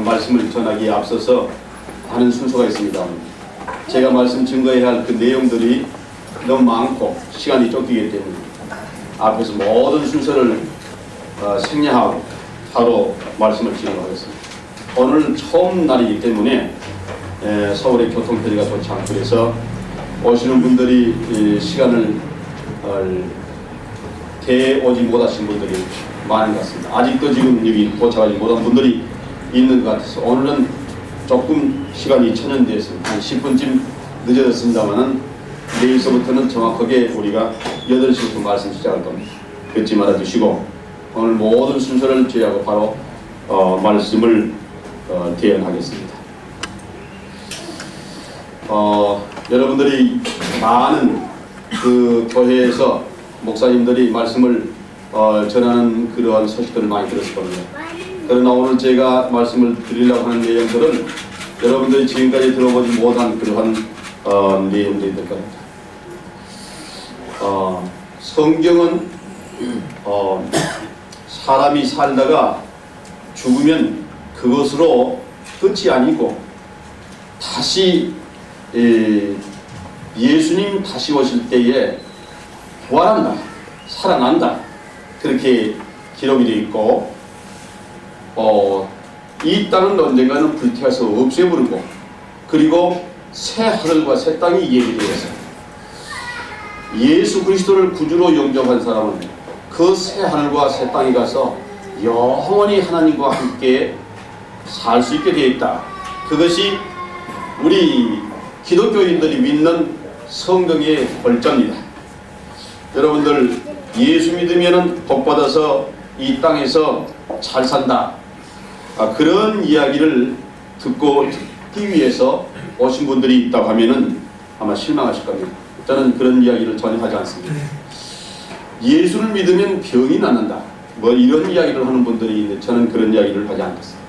말씀을 전하기에 앞서서 하는 순서가 있습니다. 제가 말씀 증거해야 할 그 내용들이 너무 많고 시간이 쫓기기 때문에 앞에서 모든 순서를 생략하고 바로 말씀을 진행하겠습니다. 오늘 처음 날이기 때문에 서울의 교통편의가 좋지 않고 그래서 오시는 분들이 시간을 대오지 못하신 분들이 많은 것 같습니다. 아직도 지금 여기 도착하지 못한 분들이 있는 것 같아서 오늘은 조금 시간이 천연되었습니다. 한 10분쯤 늦어졌습니다만은 내일서부터는 정확하게 우리가 8시부터 말씀 시작할 겁니다. 잊지 말아주시고 오늘 모든 순서를 제하고 바로 말씀을 대연하겠습니다. 여러분들이 많은 그 교회에서 목사님들이 말씀을 전하는 그러한 소식들을 많이 들었을 겁니다. 그러나 오늘 제가 말씀을 드리려고 하는 내용들은 여러분들이 지금까지 들어보지 못한 그러한 내용들이 될 겁니다. 성경은 사람이 살다가 죽으면 그것으로 끝이 아니고 다시 예수님 다시 오실 때에 부활한다, 살아난다 그렇게 기록이 되어 있고 이 땅은 언젠가는 불태워서 없애버리고 그리고 새 하늘과 새 땅이 예비되어서 예수 그리스도를 구주로 영접한 사람은 그 새 하늘과 새 땅에 가서 영원히 하나님과 함께 살 수 있게 되어 있다. 그것이 우리 기독교인들이 믿는 성경의 골자입니다. 여러분들 예수 믿으면 복받아서 이 땅에서 잘 산다. 그런 이야기를 듣기 위해서 오신 분들이 있다고 하면은 아마 실망하실 겁니다. 저는 그런 이야기를 전혀 하지 않습니다. 예수를 믿으면 병이 낫는다. 뭐 이런 이야기를 하는 분들이 있는데 저는 그런 이야기를 하지 않겠습니다.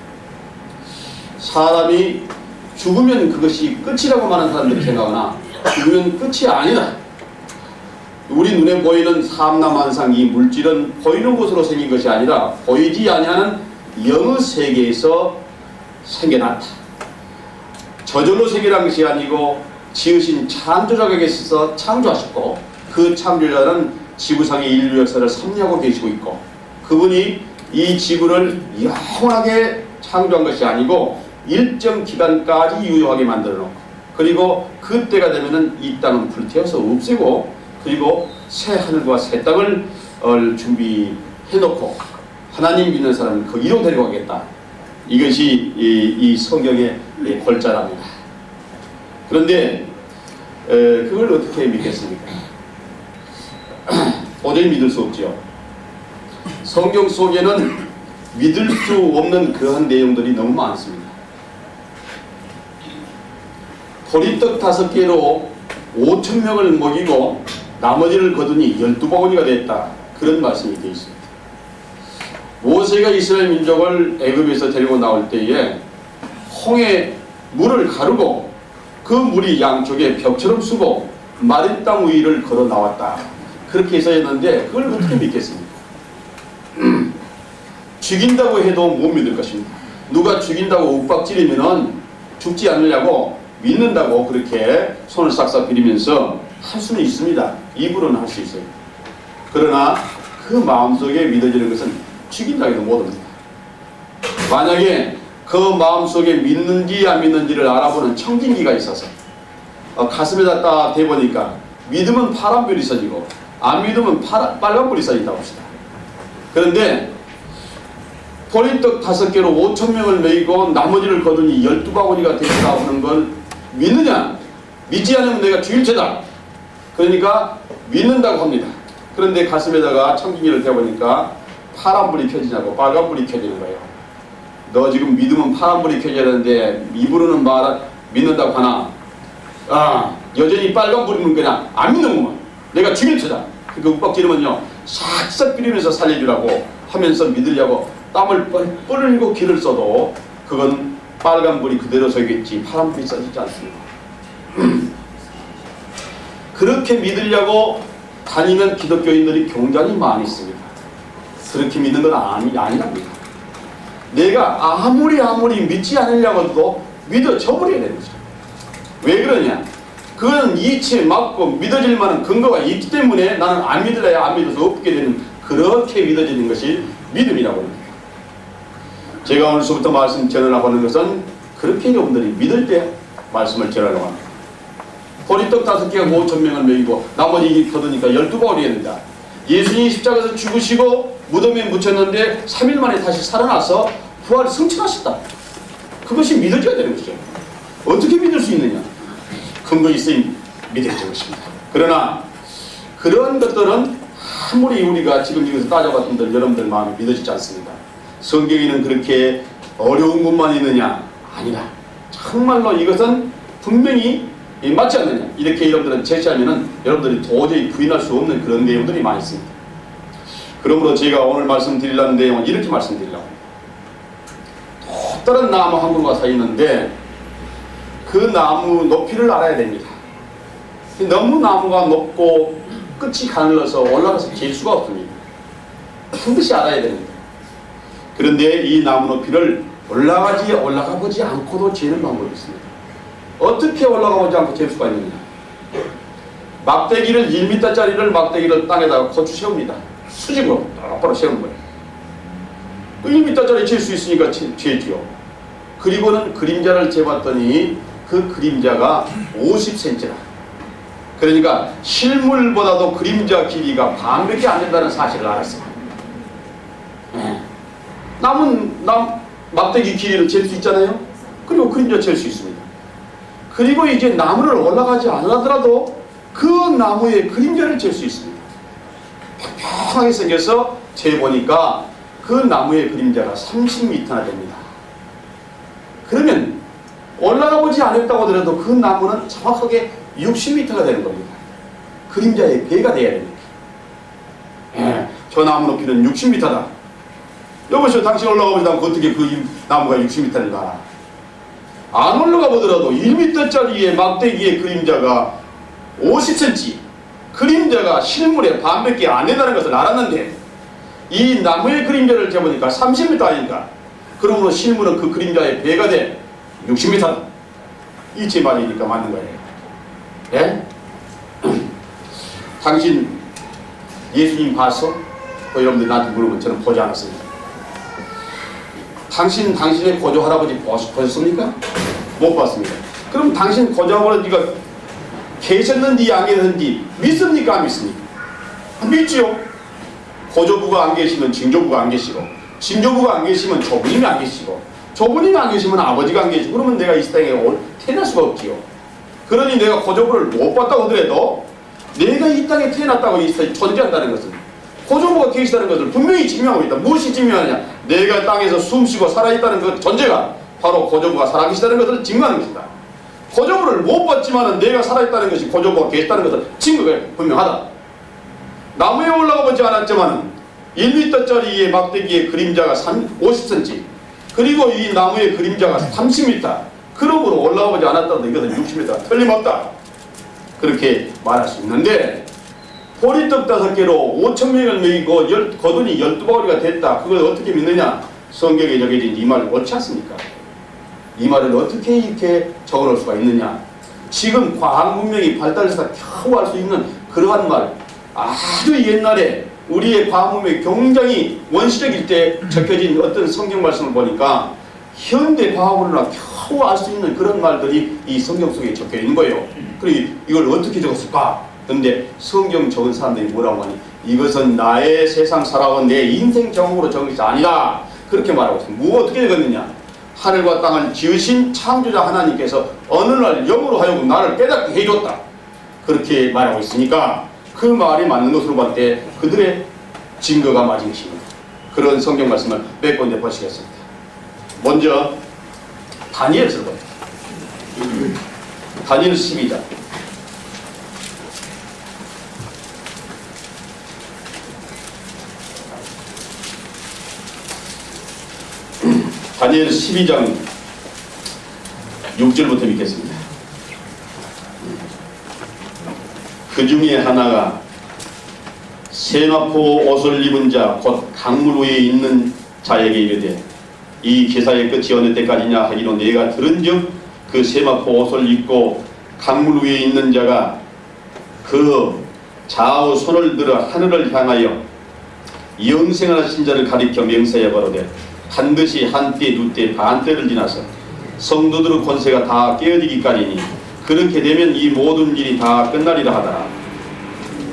사람이 죽으면 그것이 끝이라고 많은 사람들이 생각하나 죽으면 끝이 아니다. 우리 눈에 보이는 삼라만상 이 물질은 보이는 것으로 생긴 것이 아니라 보이지 아니하는 영의 세계에서 생겨났다. 저절로 생겨난 것이 아니고 지으신 창조자에게서 창조하셨고 그 창조자는 지구상의 인류 역사를 섭리하고 계시고 있고 그분이 이 지구를 영원하게 창조한 것이 아니고 일정 기간까지 유효하게 만들어 놓고 그리고 그때가 되면은 이 땅은 불태워서 없애고 그리고 새 하늘과 새 땅을 준비해 놓고 하나님 믿는 사람을 거기로 데려가겠다. 이것이 이 성경의 골자랍니다. 그런데 그걸 어떻게 믿겠습니까? 도저히 믿을 수 없죠. 성경 속에는 믿을 수 없는 그러한 내용들이 너무 많습니다. 보리떡 5개로 5,000명을 먹이고 나머지를 거두니 12바구니가 됐다. 그런 말씀이 되어 있습니다. 모세가 이스라엘 민족을 애굽에서 데리고 나올 때에 홍해 물을 가르고 그 물이 양쪽에 벽처럼 쓰고 마른 땅 위를 걸어 나왔다. 그렇게 해서 했는데 그걸 어떻게 믿겠습니까? 죽인다고 해도 못 믿을 것입니다. 누가 죽인다고 윽박지르면은 죽지 않으려고 믿는다고 그렇게 손을 싹싹 비리면서 할 수는 있습니다. 입으로는 할 수 있어요. 그러나 그 마음속에 믿어지는 것은 죽인다고 해도 못합니다. 만약에 그 마음속에 믿는지 안 믿는지를 알아보는 청진기가 있어서 가슴에다 딱 대보니까 믿으면 파란불이 써지고 안 믿으면 빨간불이 써진다고 합시다. 그런데 보리떡 5개로 5,000명을 먹이고 나머지를 거두니 12바구니가 되었다 하는 걸 믿느냐? 믿지 않으면 내가 죽일 테다. 그러니까 믿는다고 합니다. 그런데 가슴에다가 청진기를 대보니까 파란불이 켜지냐고 빨간불이 켜지는 거예요. 너 지금 믿으면 파란불이 켜져야 되는데 입으로는 믿는다고 하나 여전히 빨간불이면 그냥 안 믿는구만. 내가 죽일 테다. 그 윽박지르면요 싹싹 비리면서 살려주라고 하면서 믿으려고 땀을 뻘뻘 흘리고 기를 써도 그건 빨간불이 그대로 서겠지 파란불이 써지지 않습니다. 그렇게 믿으려고 다니는 기독교인들이 굉장히 많이 있습니다. 그렇게 믿는 건 아니랍니다. 내가 아무리 믿지 않으려고도 믿어져 버려야 되는 거죠. 왜 그러냐? 그건 이치에 맞고 믿어질 만한 근거가 있기 때문에 나는 안 믿으려야 안 믿어서 없게 되는, 그렇게 믿어지는 것이 믿음이라고 합니다. 제가 오늘서부터 말씀 전하려고 하는 것은 그렇게 여러분들이 믿을 때 말씀을 전하려고 합니다. 보리떡 5개가 5,000명을 먹이고 나머지 거두니까 12바울이 했는다. 예수님이 십자가에서 죽으시고 무덤에 묻혔는데 3일 만에 다시 살아나서 부활을 성취하셨다. 그것이 믿어져야 되는 것이죠. 어떻게 믿을 수 있느냐? 근거 있으니 믿어질 것입니다. 그러나 그런 것들은 아무리 우리가 지금 여기서 따져봤던들 여러분들 마음에 믿어지지 않습니다. 성경에는 그렇게 어려운 것만 있느냐? 아니라 정말로 이것은 분명히 맞지 않느냐? 이렇게 여러분들은 제시하면은 여러분들이 도저히 부인할 수 없는 그런 내용들이 많이 있습니다. 그러므로 제가 오늘 말씀드리려는 내용은 이렇게 말씀드리려고 합니다. 또 다른 나무 한 그루가 서 있는데 그 나무 높이를 알아야 됩니다. 너무 나무가 높고 끝이 가늘어서 올라가서 질 수가 없습니다. 반드시 알아야 됩니다. 그런데 이 나무 높이를 올라가 보지 않고도 재는 방법이 있습니다. 어떻게 올라가 보지 않고 잴 수가 있느냐? 막대기를 1m짜리를 막대기를 땅에다가 고추 세웁니다. 수직으로 똑바로 세우는 거예요. 1m짜리 잴 수 있으니까 재지요. 그리고는 그림자를 재봤더니 그 그림자가 50cm라. 그러니까 실물보다도 그림자 길이가 반밖에 안 된다는 사실을 알았어요. 남은 막대기 길이를 잴 수 있잖아요. 그리고 그림자 잴 수 있습니다. 그리고 이제 나무를 올라가지 않으더라도 그 나무의 그림자를 잴 수 있습니다. 평평하게 생겨서 재보니까 그 나무의 그림자가 30m나 됩니다. 그러면 올라가 보지 않았다고 하더라도 그 나무는 정확하게 60m가 되는 겁니다. 그림자의 배가 돼야 됩니다. 저 나무 높이는 60m다. 여보시오, 당신 올라가 보지 않고 어떻게 그 나무가 60m를 알아? 안 올라가 보더라도 1m짜리의 막대기의 그림자가 50cm, 그림자가 실물의 반밖에 안 된다는 것을 알았는데 이 나무의 그림자를 재보니까 30m 아닌가? 그러므로 실물은 그 그림자의 배가 돼 60m다. 이 제 말이니까 맞는 거예요. 예? 당신 예수님 봤어? 여러분들 나한테 물어보면 저는 보지 않았습니다. 당신의 고조 할아버지 보셨습니까? 못 봤습니다. 그럼 당신 고조 할아버지가 계셨는지 안 계셨는지 믿습니까? 안 믿습니까? 믿지요. 고조부가 안 계시면 징조부가 안 계시고, 징조부가 안 계시면 조부님이 안 계시고, 조부님이 안 계시면 아버지가 안 계시고, 그러면 내가 이 땅에 태어날 수가 없지요. 그러니 내가 고조부를 못 봤다고 하더라도 내가 이 땅에 태어났다고 이 땅에 존재한다는 것은 고조부가 계시다는 것을 분명히 증명하고 있다. 무엇이 증명하느냐? 내가 땅에서 숨쉬고 살아있다는 그 존재가 바로 고조부가 살아계시다는 것을 증명하는 것이다. 고조부를 못 봤지만 내가 살아있다는 것이 고조부가 계시다는 것을 증거가 분명하다. 나무에 올라가 보지 않았지만 1m짜리의 막대기의 그림자가 50cm, 그리고 이 나무의 그림자가 30m, 그러므로 올라가 보지 않았다도 이것은 60m 틀림없다. 그렇게 말할 수 있는데 보리떡 5개로 5,000명을 먹이고 거둔이 12바구니가 됐다. 그걸 어떻게 믿느냐? 성경에 적혀진 이 말을 옳지 않습니까? 이 말을 어떻게 이렇게 적어놓을 수가 있느냐? 지금 과학 문명이 발달해서 겨우 할 수 있는 그러한 말, 아주 옛날에 우리의 과학 문명이 굉장히 원시적일 때 적혀진 어떤 성경 말씀을 보니까 현대 과학으로나 겨우 알 수 있는 그런 말들이 이 성경 속에 적혀 있는 거예요. 그리고 이걸 어떻게 적었을까? 근데 성경 적은 사람들이 뭐라고 하니? 이것은 나의 세상 살아온 내 인생 경험으로 적은 것이 아니다. 그렇게 말하고 있습니다. 뭐 어떻게 적었느냐? 하늘과 땅을 지으신 창조자 하나님께서 어느 날 영으로 하여금 나를 깨닫게 해줬다. 그렇게 말하고 있으니까 그 말이 맞는 것으로 봤을 때 그들의 증거가 맞은 것입니다. 그런 성경 말씀을 몇 군데 보시겠습니다. 먼저 다니엘서 봐요. 다니엘 12장. 다니엘 12장 6절부터 읽겠습니다. 그 중에 하나가 세마포 옷을 입은 자 곧 강물 위에 있는 자에게 이르되 이 기사의 끝이 어느 때까지냐 하기로 내가 들은즉 그 세마포 옷을 입고 강물 위에 있는 자가 그 좌우 손을 들어 하늘을 향하여 영생을 하신 자를 가리켜 맹세해 바로되 반드시 한때 두때 반때를 지나서 성도들의 권세가 다 깨어지기까지니 그렇게 되면 이 모든 일이 다 끝나리라 하더라.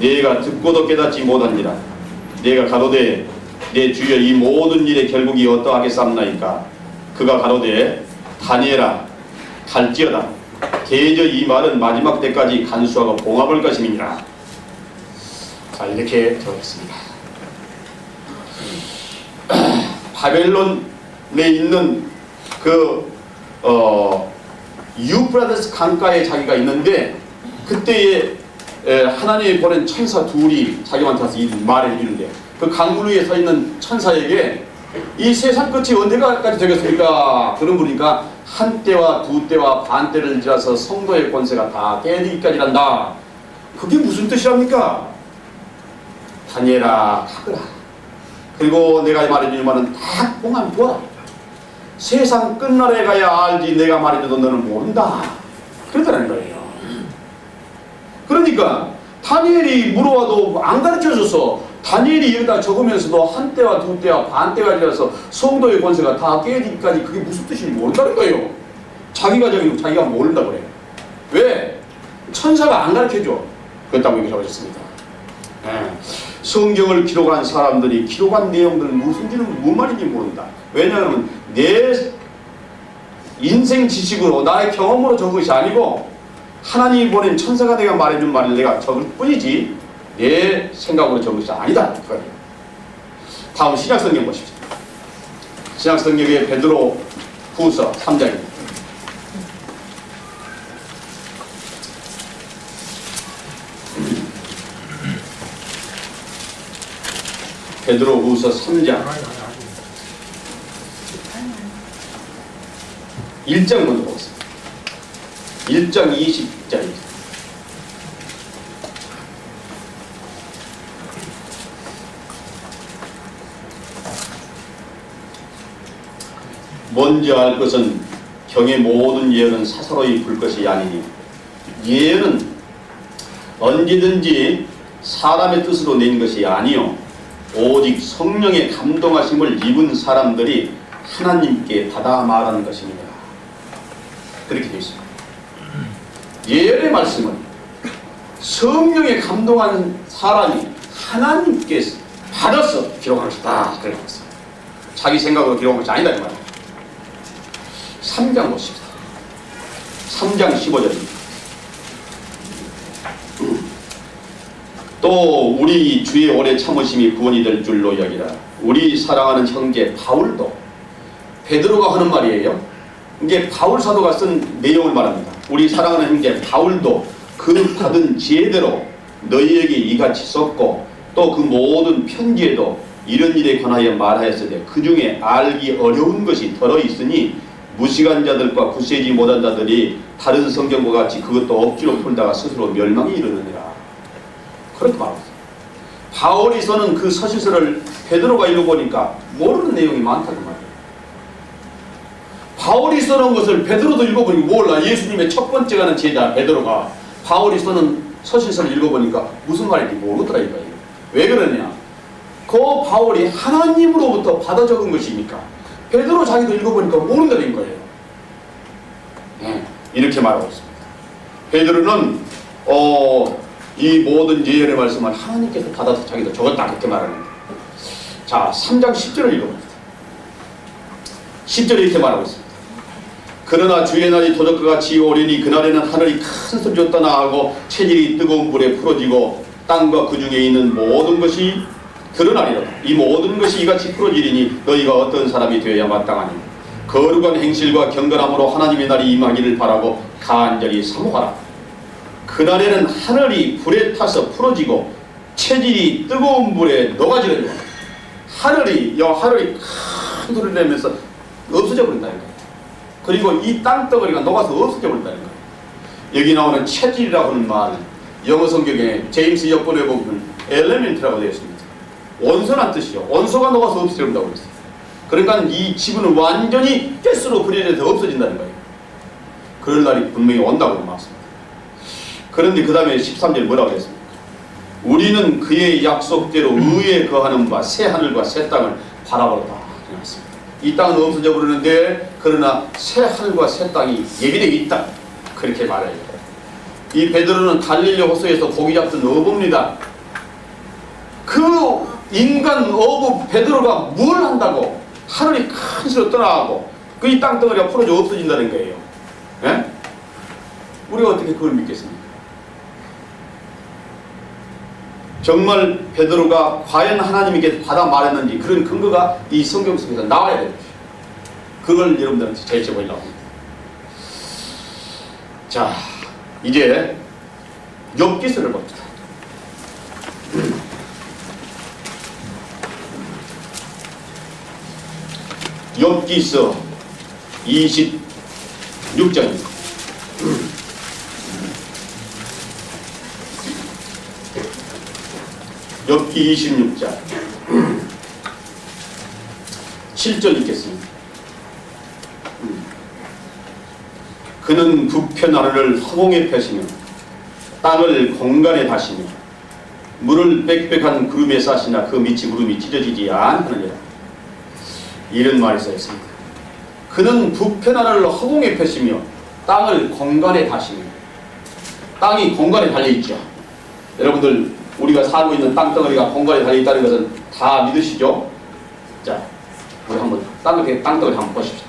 내가 듣고도 깨닫지 못한지라. 내가 가로되 내 주여 이 모든 일의 결국이 어떠하겠사옵나이까. 그가 가로되 다니엘아 갈지어다. 대저 이 말은 마지막 때까지 간수하고 봉합할 것임이니라. 자, 이렇게 적었습니다. 바벨론에 있는 그 유프라데스 강가에 자기가 있는데 그때에 하나님이 보낸 천사 둘이 자기한테 와서 이 말을 이루는데 그 강물 위에 서 있는 천사에게 이 세상 끝이 언제까지 되겠습니까? 그런 분이니까 한때와 두때와 반때를 지나서 성도의 권세가 다 깨지기까지란다. 그게 무슨 뜻이랍니까? 다니엘아 가거라. 그리고 내가 말해주는 말은 다 공안 보라. 세상 끝날에 가야 알지 내가 말해줘도 너는 모른다. 그러더라는 거예요. 그러니까 다니엘이 물어와도 안 가르쳐줘서 다니엘이 여기다 적으면서도 한때와 두때와 반때가 지나서 성도의 권세가 다 깨지기까지 그게 무슨 뜻인지 모른다는 거예요. 자기가 적이고 자기가 모른다고 그래요. 왜? 천사가 안 가르쳐줘. 그렇다고 이렇게 적으셨습니다. 성경을 기록한 사람들이 기록한 내용들은 무슨 말인지 모른다. 왜냐하면 내 인생 지식으로 나의 경험으로 적은 것이 아니고 하나님이 보낸 천사가 내가 말해준 말을 내가 적을 뿐이지 내 생각으로 적은 것이 아니다. 그거예요. 다음 신약성경 보십시오. 신약성경의 베드로 후서 3장입니다. 베드로 후서 3장 1장 먼저 보겠습니다. 1장 20절입니다. 먼저 알 것은 경의 모든 예언은 사사로이 불 것이 아니니 예언은 언제든지 사람의 뜻으로 낸 것이 아니요 오직 성령의 감동하심을 입은 사람들이 하나님께 받아 말하는 것입니다. 그렇게 되어 있습니다. 예언의 말씀은 성령의 감동한 사람이 하나님께 받아서 기록한 것이다. 그렇게 되어 있습니다. 자기 생각으로 기록한 것이 아니다 이 말입니다. 3장 보십시다. 3장 15절입니다. 또 우리 주의 오래 참으심이 구원이 될 줄로 여기라. 우리 사랑하는 형제 바울도 베드로가 하는 말이에요. 이게 바울 사도가 쓴 내용을 말합니다. 우리 사랑하는 형제 바울도 그 받은 지혜대로 너희에게 이같이 썼고 또 그 모든 편지에도 이런 일에 관하여 말하였으되 그 중에 알기 어려운 것이 들어있으니 무식한 자들과 굳세지 못한 자들이 다른 성경과 같이 그것도 억지로 풀다가 스스로 멸망에 이르느니라. 그렇게 말합니다. 바울이 써는 그 서신서를 베드로가 읽어보니까 모르는 내용이 많다는 말이에요. 바울이 써놓은 것을 베드로도 읽어보니까 몰라. 예수님의 첫 번째 가는 제자 베드로가 바울이 써는 서신서를 읽어보니까 무슨 말인지 모르더라 이거예요. 왜 그러냐? 그 바울이 하나님으로부터 받아 적은 것이니까 베드로 자기도 읽어보니까 모른다는 거예요. 이렇게 말하고 있습니다. 베드로는 이 모든 예언의 말씀을 하나님께서 받아서 자기도 적었다 그렇게 말하는데, 자 3장 10절을 읽어봅니다. 10절에 이렇게 말하고 있습니다. 그러나 주의 날이 도적과 같이 오리니 그날에는 하늘이 큰 소리로 떠나가고 체질이 뜨거운 불에 풀어지고 땅과 그 중에 있는 모든 것이 드러나리라. 이 모든 것이 이같이 풀어지리니 너희가 어떤 사람이 되어야 마땅하니 거룩한 행실과 경건함으로 하나님의 날이 임하기를 바라고 간절히 사모하라. 그날에는 하늘이 불에 타서 풀어지고 체질이 뜨거운 불에 녹아지리라. 하늘이 큰 소리를 내면서 없어져 버린다는 거예요. 그리고 이 땅덩어리가 녹아서 없어져 버린다는 거예요. 여기 나오는 체질이라고 하는 말, 영어 성경에 제임스 역본에 보면 엘레멘트라고 되어 있습니다. 원소란 뜻이요. 원소가 녹아서 없어져 버린다고 그랬어요. 그러니까 이 지구는 완전히 가스로 분해돼서 없어진다는 거예요. 그럴 날이 분명히 온다고 말씀합니다. 그런데 그 다음에 13절 뭐라고 했습니까? 우리는 그의 약속대로 의에 거하는 바 새 하늘과 새 땅을 바라보다. 이 땅은 없어져 버리는데 그러나 새 하늘과 새 땅이 예비되어 있다. 그렇게 말해요. 이 베드로는 갈릴리 호수에서 고기 잡던 어부입니다. 그 인간 어부 베드로가 뭘 한다고 하늘이 큰 수로 떠나가고 그 이 땅덩어리가 풀어져 없어진다는 거예요. 예? 우리가 어떻게 그걸 믿겠습니까? 정말 베드로가 과연 하나님에게 받아 말했는지 그런 근거가 이 성경 속에서 나와야 됩니다. 그걸 여러분들한테 제시해 보려고 합니다. 자, 이제 욥기서를 봅시다. 욥기서 26장입니다. 욥기 26장 7절 읽겠습니다. 그는 북편 아래를 허공에 펴시며 땅을 공간에 다시며 물을 빽빽한 구름에 싸시나 그 밑이 구름이 찢어지지 않느니라. 이런 말이 써있습니다. 그는 북편 아래를 허공에 펴시며 땅을 공간에 다시며. 땅이 공간에 달려있죠. 여러분들 우리가 살고 있는 땅덩어리가 공간에 달려있다는 것은 다 믿으시죠? 자, 우리 한번 땅덩어리 한번 보십시오.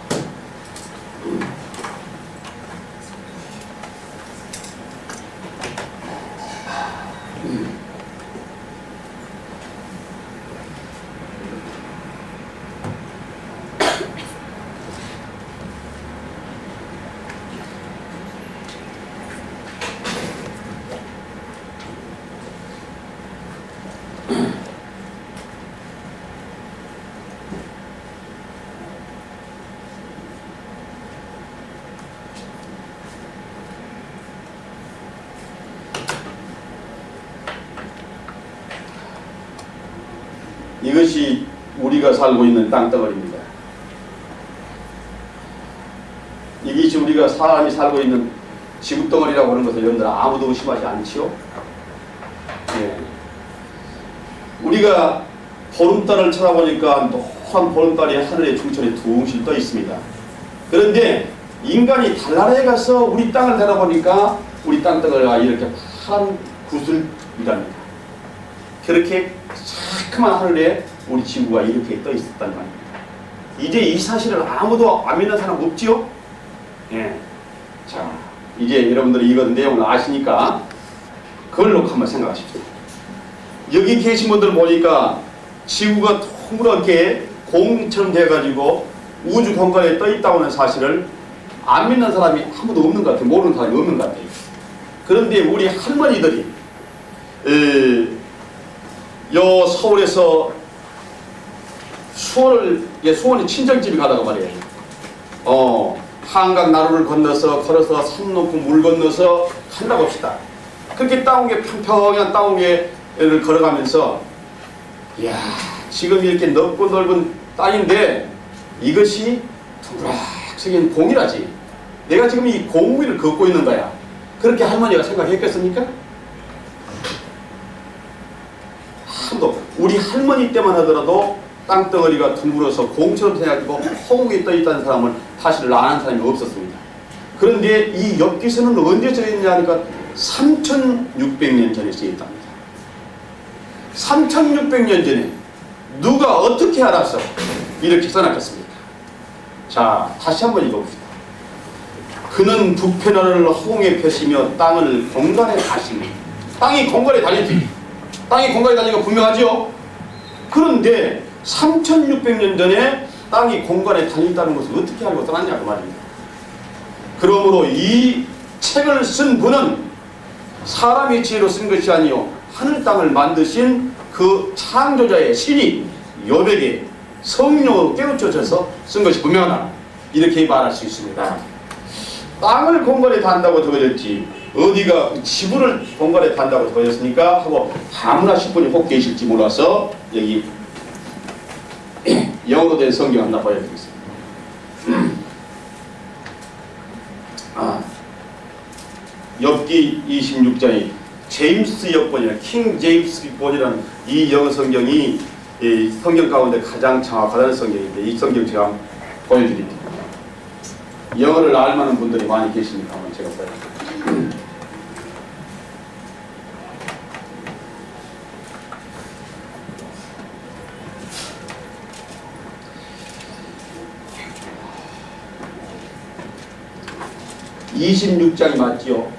이것이 우리가 살고 있는 땅덩어리입니다. 이것이 우리가 사람이 살고 있는 지구덩어리라고 하는 것을 여러분들 아무도 의심하지 않지요? 예. 우리가 보름달을 쳐다보니까 노란 보름달이 하늘에 중천에 둥실 떠 있습니다. 그런데 인간이 달나라에 가서 우리 땅을 내다보니까 우리 땅덩어리가 이렇게 파란 구슬이랍니다. 그렇게 새카만 하늘에 우리 지구가 이렇게 떠 있었단 말입니다. 이제 이 사실을 아무도 안 믿는 사람 없지요? 예. 자, 이제 여러분들이 이건 내용을 아시니까 그걸 놓고 한번 생각하십시오. 여기 계신 분들 보니까 지구가 둥그렇게 공처럼 돼가지고 우주 공간에 떠 있다고 하는 사실을 안 믿는 사람이 아무도 없는 것 같아요. 모르는 사람이 없는 것 같아요. 그런데 우리 할머니들이 요 서울에서 수원이 친정집에 가다가 말이에요. 한강 나루를 건너서 걸어서 산 높고 물 건너서 간다고 합시다. 그렇게 땅위에 평평한 땅위를 걸어가면서 이야, 지금 이렇게 넓고 넓은 땅인데 이것이 둥그락생긴 공이라지. 내가 지금 이 공 위를 걷고 있는 거야. 그렇게 할머니가 생각했겠습니까? 우리 할머니 때만 하더라도 땅덩어리가 둥글어서 공처럼 생각하고 허공에 떠있다는 사람은 사실 아는 사람이 없었습니다. 그런데 이 욥기서는 언제 써있냐 하니까 3600년 전에 쓰였답니다. 3600년 전에 누가 어떻게 알아서 이렇게 써놨겠습니까? 자, 다시 한번 읽어봅시다. 그는 북편 하늘을 허공에 펴시며 땅을 공간에 다시며. 땅이 공간에 달리지. 땅이 공간에 달리는 거 분명하죠? 그런데 3600년 전에 땅이 공간에 달려있다는 것을 어떻게 알고 써놨냐 그 말입니다. 그러므로 이 책을 쓴 분은 사람의 지혜로 쓴 것이 아니요 하늘 땅을 만드신 그 창조자의 신이 욥에게 성령으로 깨우쳐져서 쓴 것이 분명하다. 이렇게 말할 수 있습니다. 땅을 공간에 단다고 적어졌지 어디가 지구를 공간에 단다고 적어졌으니까 하고 아무나 10분이 혹 계실지 몰라서 여기 영어로 된 성경 하나 보여드리겠습니다. 욥기 26장이 제임스 욥본이라는 킹 제임스 본이라는 이 영어 성경이 이 성경 가운데 가장 정확하다는 성경인데 이 성경 제가 보여드립니다. 영어를 알만한 분들이 많이 계시니까 한번 제가 보여드릴게요. (26장이) 맞죠?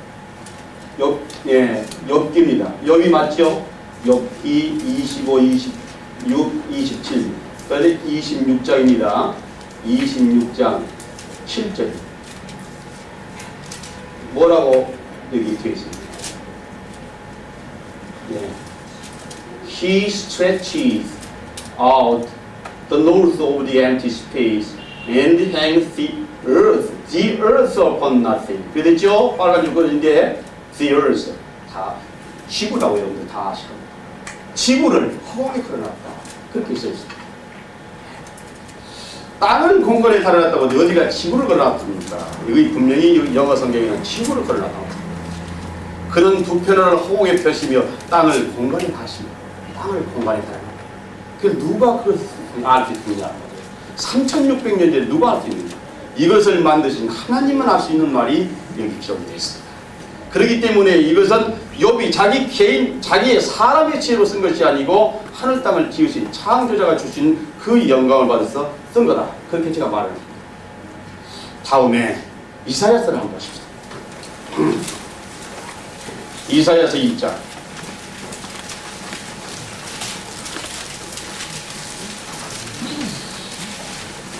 욥기입니다. 욥이 맞죠? 욥기 25, 26, 27. 그런데 26장입니다. 26장 7절. 뭐라고 여기 되어 있습니다. He stretches out the north of the empty space and hangs the earth upon nothing. 그랬죠? 빨간 줄거리인데 the earth 다 지구라고 여러분들 다 아시거든요. 지구를 허공에 걸어놨다. 그렇게 써있습니다. 땅은 공간에 달아놨다고 어디가 지구를 걸어놨습니까? 여기 분명히 영어 성경에는 지구를 걸어놨다고. 그는 두 편을 허공에 펴시며 땅을 공간에 가십니다. 땅을 공간에 달아놨다. 그 누가 그걸 알 수 있느냐? 3600년 전에 누가 알 수 있느냐? 이것을 만드신 하나님만 알 수 있는 말이 여기 기록이 되어 있습니다. 그렇기 때문에 이것은 욥이 자기 개인, 자기의 사람의 지혜로 쓴 것이 아니고 하늘 땅을 지으신 창조자가 주신 그 영광을 받아서 쓴 거다. 그렇게 제가 말을 합니다. 다음에 이사야서를 한번 보십시오. 이사야서 2장.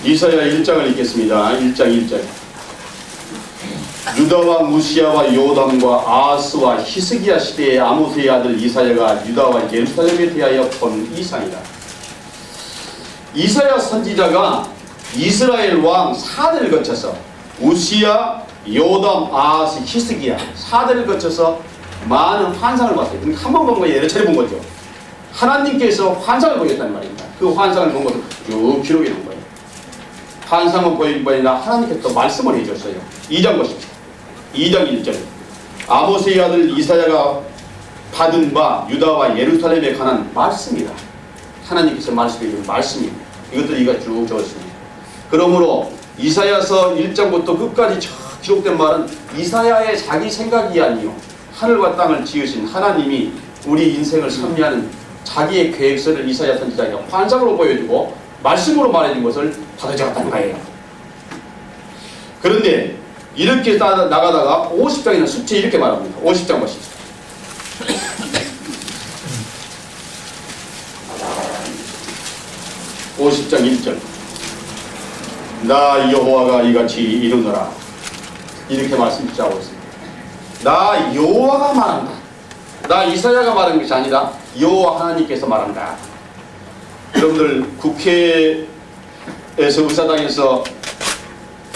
이사야 1장을 읽겠습니다. 1장 1절. 유다와 무시아와 요담과 아하스와 히스기야 시대의 아모스의 아들 이사야가 유다와 예루살렘에 대하여 본 이상이다. 이사야 선지자가 이스라엘 왕 4대를 거쳐서 우시아, 요담, 아하스, 히스기야 4대를 거쳐서 많은 환상을 봤어요. 한 번 본 거예요. 여러 차례 본 거죠. 하나님께서 환상을 보였다는 말입니다. 그 환상을 본 것을 쭉 기록해 놓은 거예요. 환상을 보인 거 아니라 하나님께서 또 말씀을 해줬어요. 2장 보십시오. 2장 1절. 아모스의 아들 이사야가 받은 바 유다와 예루살렘에 관한 말씀이다. 하나님께서 말씀해 준 말씀입니다. 이것들 이가 쭉 적었습니다. 그러므로 이사야서 1장부터 끝까지 기록된 말은 이사야의 자기 생각이 아니요 하늘과 땅을 지으신 하나님이 우리 인생을 섭리하는 자기의 계획서를 이사야 선지자가 환상으로 보여주고 말씀으로 말해준 것을 받아 적었다는 거예요. 그런데 이렇게 나가다가 50장에는 수치 이렇게 말합니다. 50장 보십시오. 50장 1절. 나 여호와가 이같이 이르노라. 이렇게 말씀하고 있습니다. 나 여호와가 말한다. 나 이사야가 말한 것이 아니라 여호와 하나님께서 말한다. 여러분들 국회에서 의사당에서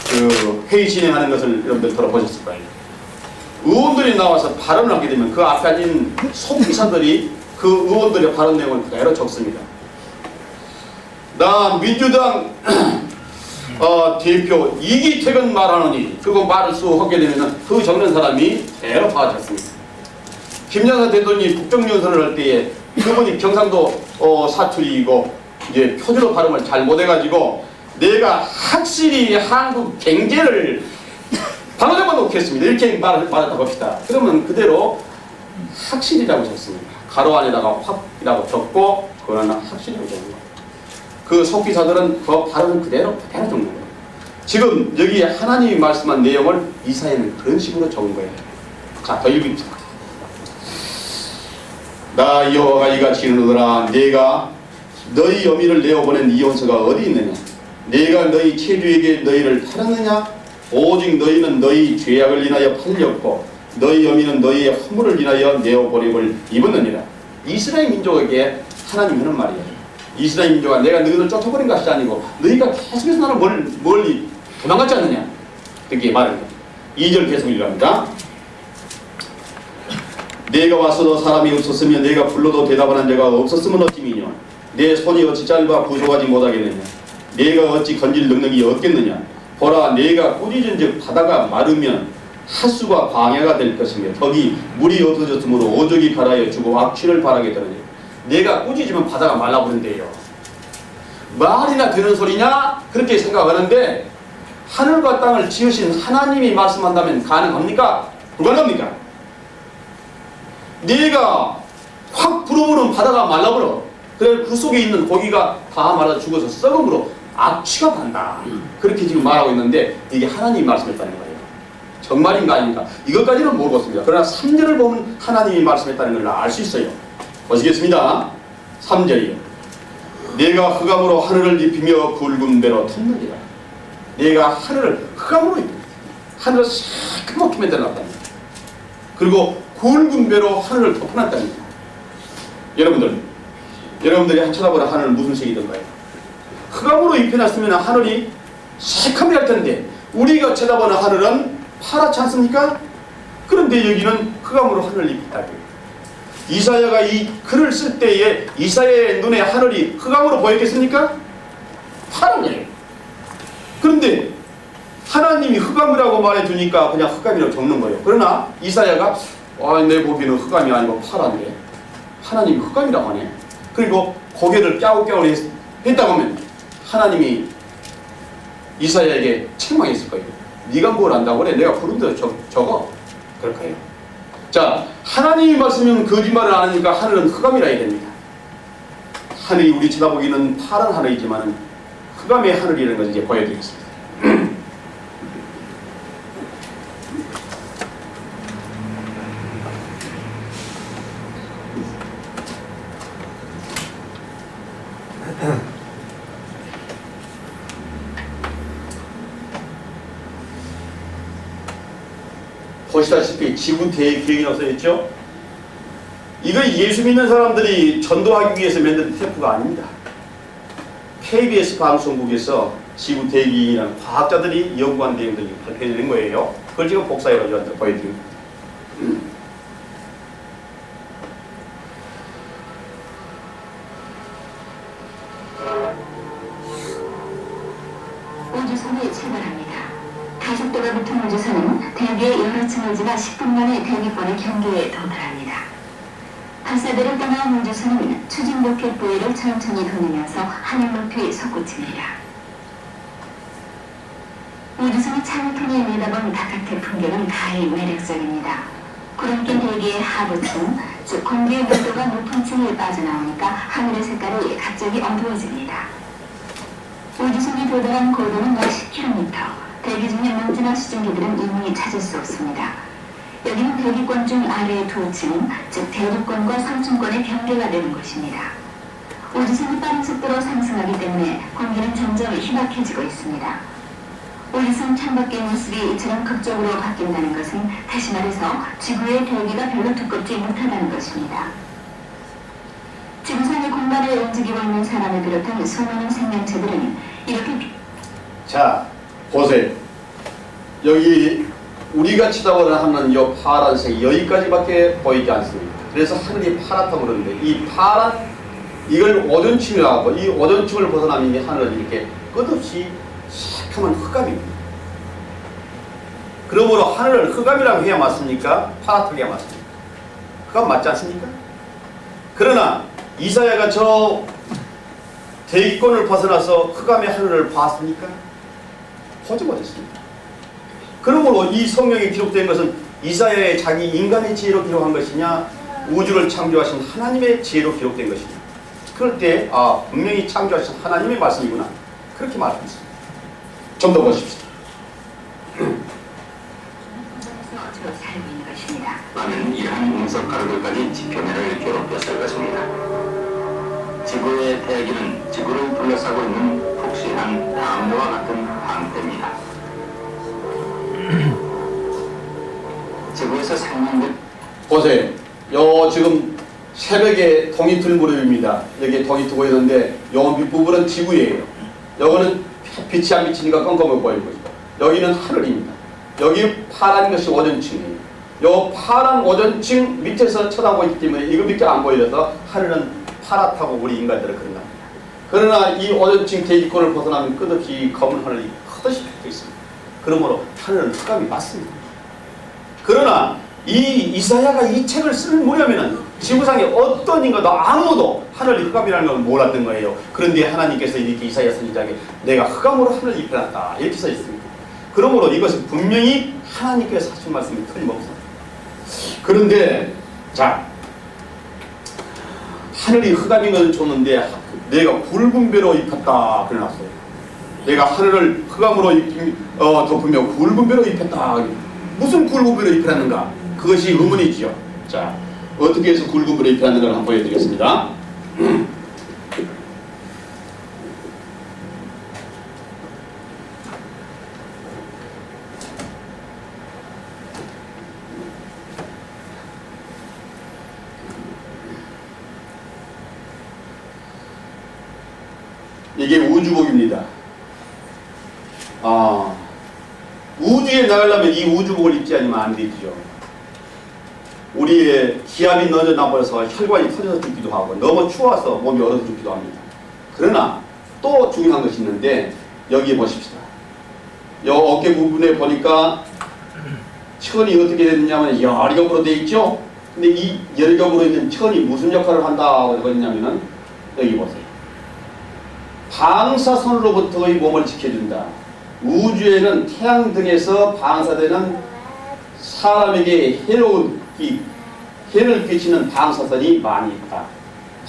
그 회의 진행하는 것을 여러분들 들어보셨을 거예요. 의원들이 나와서 발언을 하게 되면 그 앞에 앉은 속기사들이 그 의원들의 발언 내용을 그대로 적습니다. 나 민주당 대표 이기택은 말하노니 그거 말을 쑥 하게 되면 그 적는 사람이 대로 봐졌습니다. 김영삼 대통령이 국정연설을 할 때에 그분이 경상도 사투리이고 이제 표준어 발음을 잘 못해가지고 내가 확실히 한국 경제를 바로 잡아놓겠습니다. 이렇게 말했다 봅시다. 그러면 그대로 확실이라고 적습니다. 가로 안에다가 확이라고 적고 그거는 확실이라고 적는 거예요. 그 속기사들은 그 발음을 그대로 적는 거예요. 지금 여기에 하나님이 말씀한 내용을 이사야는 그런 식으로 적은 거예요. 자, 더 읽읍시다. 나 여호와가 이같이 이르노라. 내가 너희 여민을 내어보낸 이혼서가 어디 있느냐? 내가 너희 체주에게 너희를 팔았느냐? 오직 너희는 너희 죄악을 인하여 팔렸고 너희 여민은 너희의 허물을 인하여 내어버림을 입었느니라. 이스라엘 민족에게 하나님 하는 말이에요. 이스라엘 민족아, 내가 너희를 쫓아버린 것이 아니고 너희가 계속해서 나를 멀리 도망갔지 않느냐? 그렇게 말합니다. 2절 계속 읽어갑니다. 내가 와서도 사람이 없었으며 내가 불러도 대답하는 자가 없었으면 어찌미뇨? 내 손이 어찌 짧아 부족하지 못하겠느냐? 내가 어찌 건질 능력이 없겠느냐. 보라, 내가 꾸짖은즉 바다가 마르면 하수가 광야가 될 것이며 덕이 물이 없어졌으므로 오족이 갈아여 주고 악취를 바라게 되느니. 내가 꾸짖으면 바다가 말라버린대요. 말이나 되는 소리냐? 그렇게 생각하는데 하늘과 땅을 지으신 하나님이 말씀한다면 가능합니까? 불가능합니까? 내가 확 불어오는 바다가 말라버려. 그래 그 속에 있는 고기가 다 말라 죽어서 썩음으로 악취가 난다. 그렇게 지금 말하고 있는데 이게 하나님이 말씀했다는 거예요. 정말인가 아닌가? 이것까지는 모르겠습니다. 그러나 3절을 보면 하나님이 말씀했다는 걸 알 수 있어요. 보시겠습니다. 3절이요. 내가 흑암으로 하늘을 입히며 굵은 배로 덮느니라. 내가 하늘을 흑암으로 입힙니다. 하늘을 새까맣게 만들어놨답니다. 그리고 굵은 배로 하늘을 덮어놨답니다. 여러분들이 쳐다보는 하늘은 무슨 색이던가요? 흑암으로 입혀놨으면 하늘이 새카매 할 텐데 우리가 쳐다보는 하늘은 파랗지 않습니까? 그런데 여기는 흑암으로 하늘을 입혔다고요. 이사야가 이 글을 쓸 때에 이사야의 눈에 하늘이 흑암으로 보였겠습니까? 파랗네요. 그런데 하나님이 흑암이라고 말해주니까 그냥 흑암이라고 적는 거예요. 그러나 이사야가 내 보기에는 흑암이 아니고 파란데 하나님이 흑암이라고 하네. 그리고 고개를 깨우깨우 했다고 하면 하나님이 이사야에게 책망했을 거예요. 네가 뭘 안다고 그래? 내가 부른 대로 적어. 그럴 거예요. 자, 하나님이 말씀이면 거짓말을 안 하니까 하늘은 흑암이라 해야 됩니다. 하늘이 우리 쳐다보기는 파란 하늘이지만 흑암의 하늘이라는 것을 이제 보여드리겠습니다. 보시다시피 지구 대기획이라고 써있죠. 이거 예수 믿는 사람들이 전도하기 위해서 만든 테이프가 아닙니다. KBS 방송국에서 지구 대기획이라는 과학자들이 연구한 내용들이 발표된 거예요. 그걸 지금 복사해가지고 보여드립니다. 우주선이 출발합니다. 가속도가 붙은 우주선은 대기의 여러 층을 지나 10분 만에 대기권의 경계에 도달합니다. 발사대를 떠난 우주선은 추진 로켓 부위를 천천히 돌리면서 하늘 높이 솟구칩니다. 우주선이 창을 통해 내다본 바깥의 풍경은 가히 매력적입니다. 구름낀 대기의 하부층, 즉 공기의 밀도가 높은 층에 빠져나오니까 하늘의 색깔이 갑자기 어두워집니다. 우주선이 도달한 고도는 약 10km. 대기 중에 먼지나 수증기들은 이미 찾을 수 없습니다. 여기는 대기권 중 아래의 두 층, 즉 대륙권과 상층권의 경계가 되는 곳입니다. 우주선이 빠른 속도로 상승하기 때문에 공기는 점점 희박해지고 있습니다. 우주선 창밖의 모습이 이처럼 극적으로 바뀐다는 것은 다시 말해서 지구의 대기가 별로 두껍지 못하다는 것입니다. 지구상의 공간을 움직이고 있는 사람을 비롯한 수많은 생명체들은 이렇게 자, 보세요. 여기 우리가 쳐다보는 하늘은 이 파란색이 여기까지밖에 보이지 않습니다. 그래서 하늘이 파랗다고 그러는데 이 파란 이걸 오존층이라고 하고 이 오존층을 벗어나면 이 하늘은 이렇게 끝없이 새카만 흑암입니다. 그러므로 하늘을 흑암이라고 해야 맞습니까? 파랗게 해야 맞습니까? 흑암 맞지 않습니까? 그러나 이사야가 저 대기권을 벗어나서 흑암의 하늘을 봤습니까? 보지 못했습니다. 그러므로 이 성경에 기록된 것은 이사야의 자기 인간의 지혜로 기록한 것이냐 우주를 창조하신 하나님의 지혜로 기록된 것이냐 그럴 때 분명히 창조하신 하나님의 말씀이구나 그렇게 말했습니다. 좀 더 보십시오. 살고 있는 것입니다. 많은 이러한 석가루들까지 지표면을 괴롭혔을 것입니다. 지구의 대기는 지구를 둘러싸고 있는 푹신한 다음과 같은 황태입니다. 지구에서 생명들 보세요. 요 지금 새벽에 동이 든 무렵입니다. 여기에 동이 뜨고 있는데 요 밑부분은 지구예요. 요거는 빛이 안 비치니까 깜깜하게 보이고 있고 여기는 하늘입니다. 여기 파란 것이 오존층이에요. 요 파란 오존층 밑에서 쳐다보기 때문에 이거밖에 안 보여서 하늘은 파랗다고 우리 인간들은 그런답니다. 그러나 이 오존층 대기권을 벗어나면 끝없이 검은 하늘이 헛것이 펴져 있습니다. 그러므로 하늘은 흑암이 맞습니다. 그러나 이 이사야가 이 책을 쓰는 무렵에는 지구상에 어떤 인가도 아무도 하늘이 흑암이라는 걸 몰랐던 거예요. 그런데 하나님께서 이렇게 이사야 선지자에게 내가 흑암으로 하늘을 입혀놨다 이렇게 써 있습니다. 그러므로 이것은 분명히 하나님께서 하신 말씀이 틀림없습니다. 그런데 자, 하늘이 흑암인 것은 좋는데 내가 굵은 배로 입혔다 그래놨어요. 내가 하늘을 흑암으로 덮으며 굵은 배로 입혔다. 무슨 굵은 배로 입혔는가? 그것이 의문이지요. 자, 어떻게 해서 굵은 배로 입혔는가를 한번 보여드리겠습니다. 이게 우주복입니다. 우주에 나가려면 이 우주복을 입지 않으면 안 되죠. 우리의 기압이 너무 나버려서 혈관이 터져서 죽기도 하고 너무 추워서 몸이 얼어서 죽기도 합니다. 그러나 또 중요한 것이 있는데 여기 보십시다. 이 어깨 부분에 보니까 천이 어떻게 되느냐면 열겹으로 되어 있죠. 근데 이 열겹으로 있는 천이 무슨 역할을 한다고 그러냐면은 여기 보세요. 방사선으로부터의 몸을 지켜준다. 우주에는 태양 등에서 방사되는 사람에게 해로운 해를 끼치는 방사선이 많이 있다.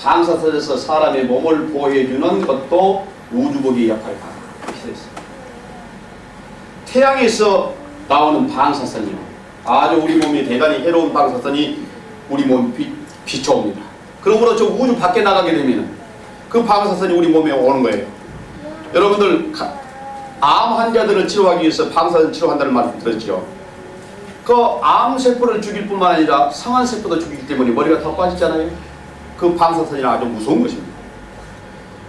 방사선에서 사람의 몸을 보호해주는 것도 우주복의 역할을 한다. 이렇게 되어 있습니다. 태양에서 나오는 방사선이요. 아주 우리 몸에 대단히 해로운 방사선이 우리 몸에 비춰옵니다. 그러므로 저 우주 밖에 나가게 되면 그 방사선이 우리 몸에 오는 거예요. 여러분들 암 환자들을 치료하기 위해서 방사선 치료한다는 말 들었죠. 그 암세포를 죽일 뿐만 아니라 성한세포도 죽이기 때문에 머리가 다 빠지잖아요. 그 방사선이 아주 무서운 것입니다.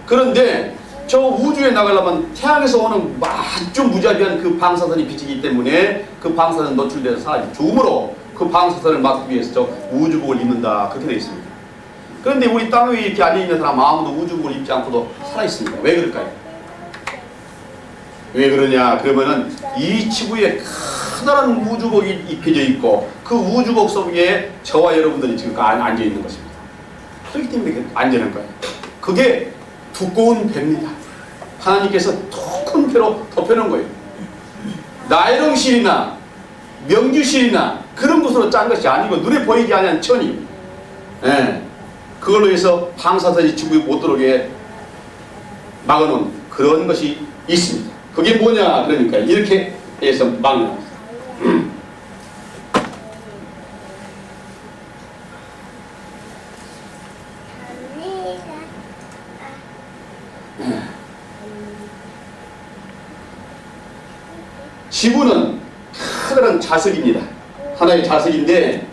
그런데 저 우주에 나가려면 태양에서 오는 아주 무자비한 그 방사선이 비치기 때문에 그 방사선 노출돼서 사람이 죽음으로 그 방사선을 막기 위해서 저 우주복을 입는다. 그렇게 되어 있습니다. 그런데 우리 땅 위에 이렇게 앉아있는 사람 아무도 우주복을 입지 않고도 살아있습니다. 왜 그럴까요? 왜 그러냐? 그러면은 이 지구에 커다란 우주복이 입혀져 있고 그 우주복 속에 저와 여러분들이 지금 앉아있는 것입니다. 그렇기 때문에 앉아있는 거예요. 그게 두꺼운 배입니다. 하나님께서 큰 배로 덮여놓은 거예요. 나일론실이나 명주실이나 그런 곳으로 짠 것이 아니고 눈에 보이지 않는 천이 그걸로 해서 방사선이 지구에 못 들어오게 막아놓은 그런 것이 있습니다. 그게 뭐냐? 그러니까 이렇게 해서 막는 지구는 커다란 자석입니다. 하나의 자석인데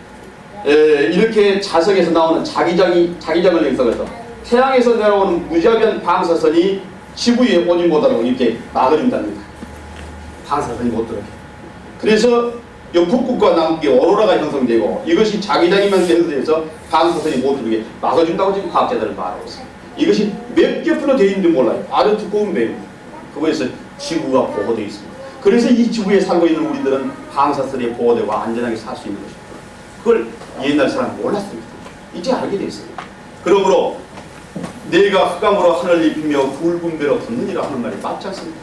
이렇게 자석에서 나오는 자기장을 형성해서 태양에서 내려오는 무자비한 방사선이 지구에 오지 못하도록 이렇게 막아준답니다. 방사선이 못 들어오게. 그래서 이 북극과 남극에 오로라가 형성되고 이것이 자기장이만 형성돼서 방사선이 못 들어오게 막아준다고 지금 과학자들은 말하고 있습니다. 이것이 몇 겹으로 되어 있는지 몰라요. 아주 두꺼운 배입니다. 그거에서 지구가 보호되어 있습니다. 그래서 이 지구에 살고 있는 우리들은 방사선에 보호되고 안전하게 살 수 있는 것입니다. 그걸 옛날 사람은 몰랐습니다. 이제 알게 됐습니다. 그러므로 내가 흑암으로 하늘을 입히며 굵은 배로 덮느니라 하는 말이 맞지 않습니까?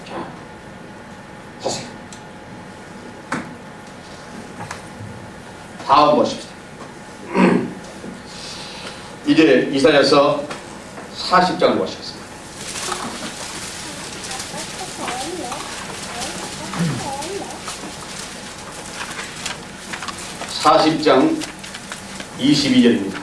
자, 보세요. 다음 보십시오. 이제 이사야서 40장을 보시겠습니다. 40장 22절입니다.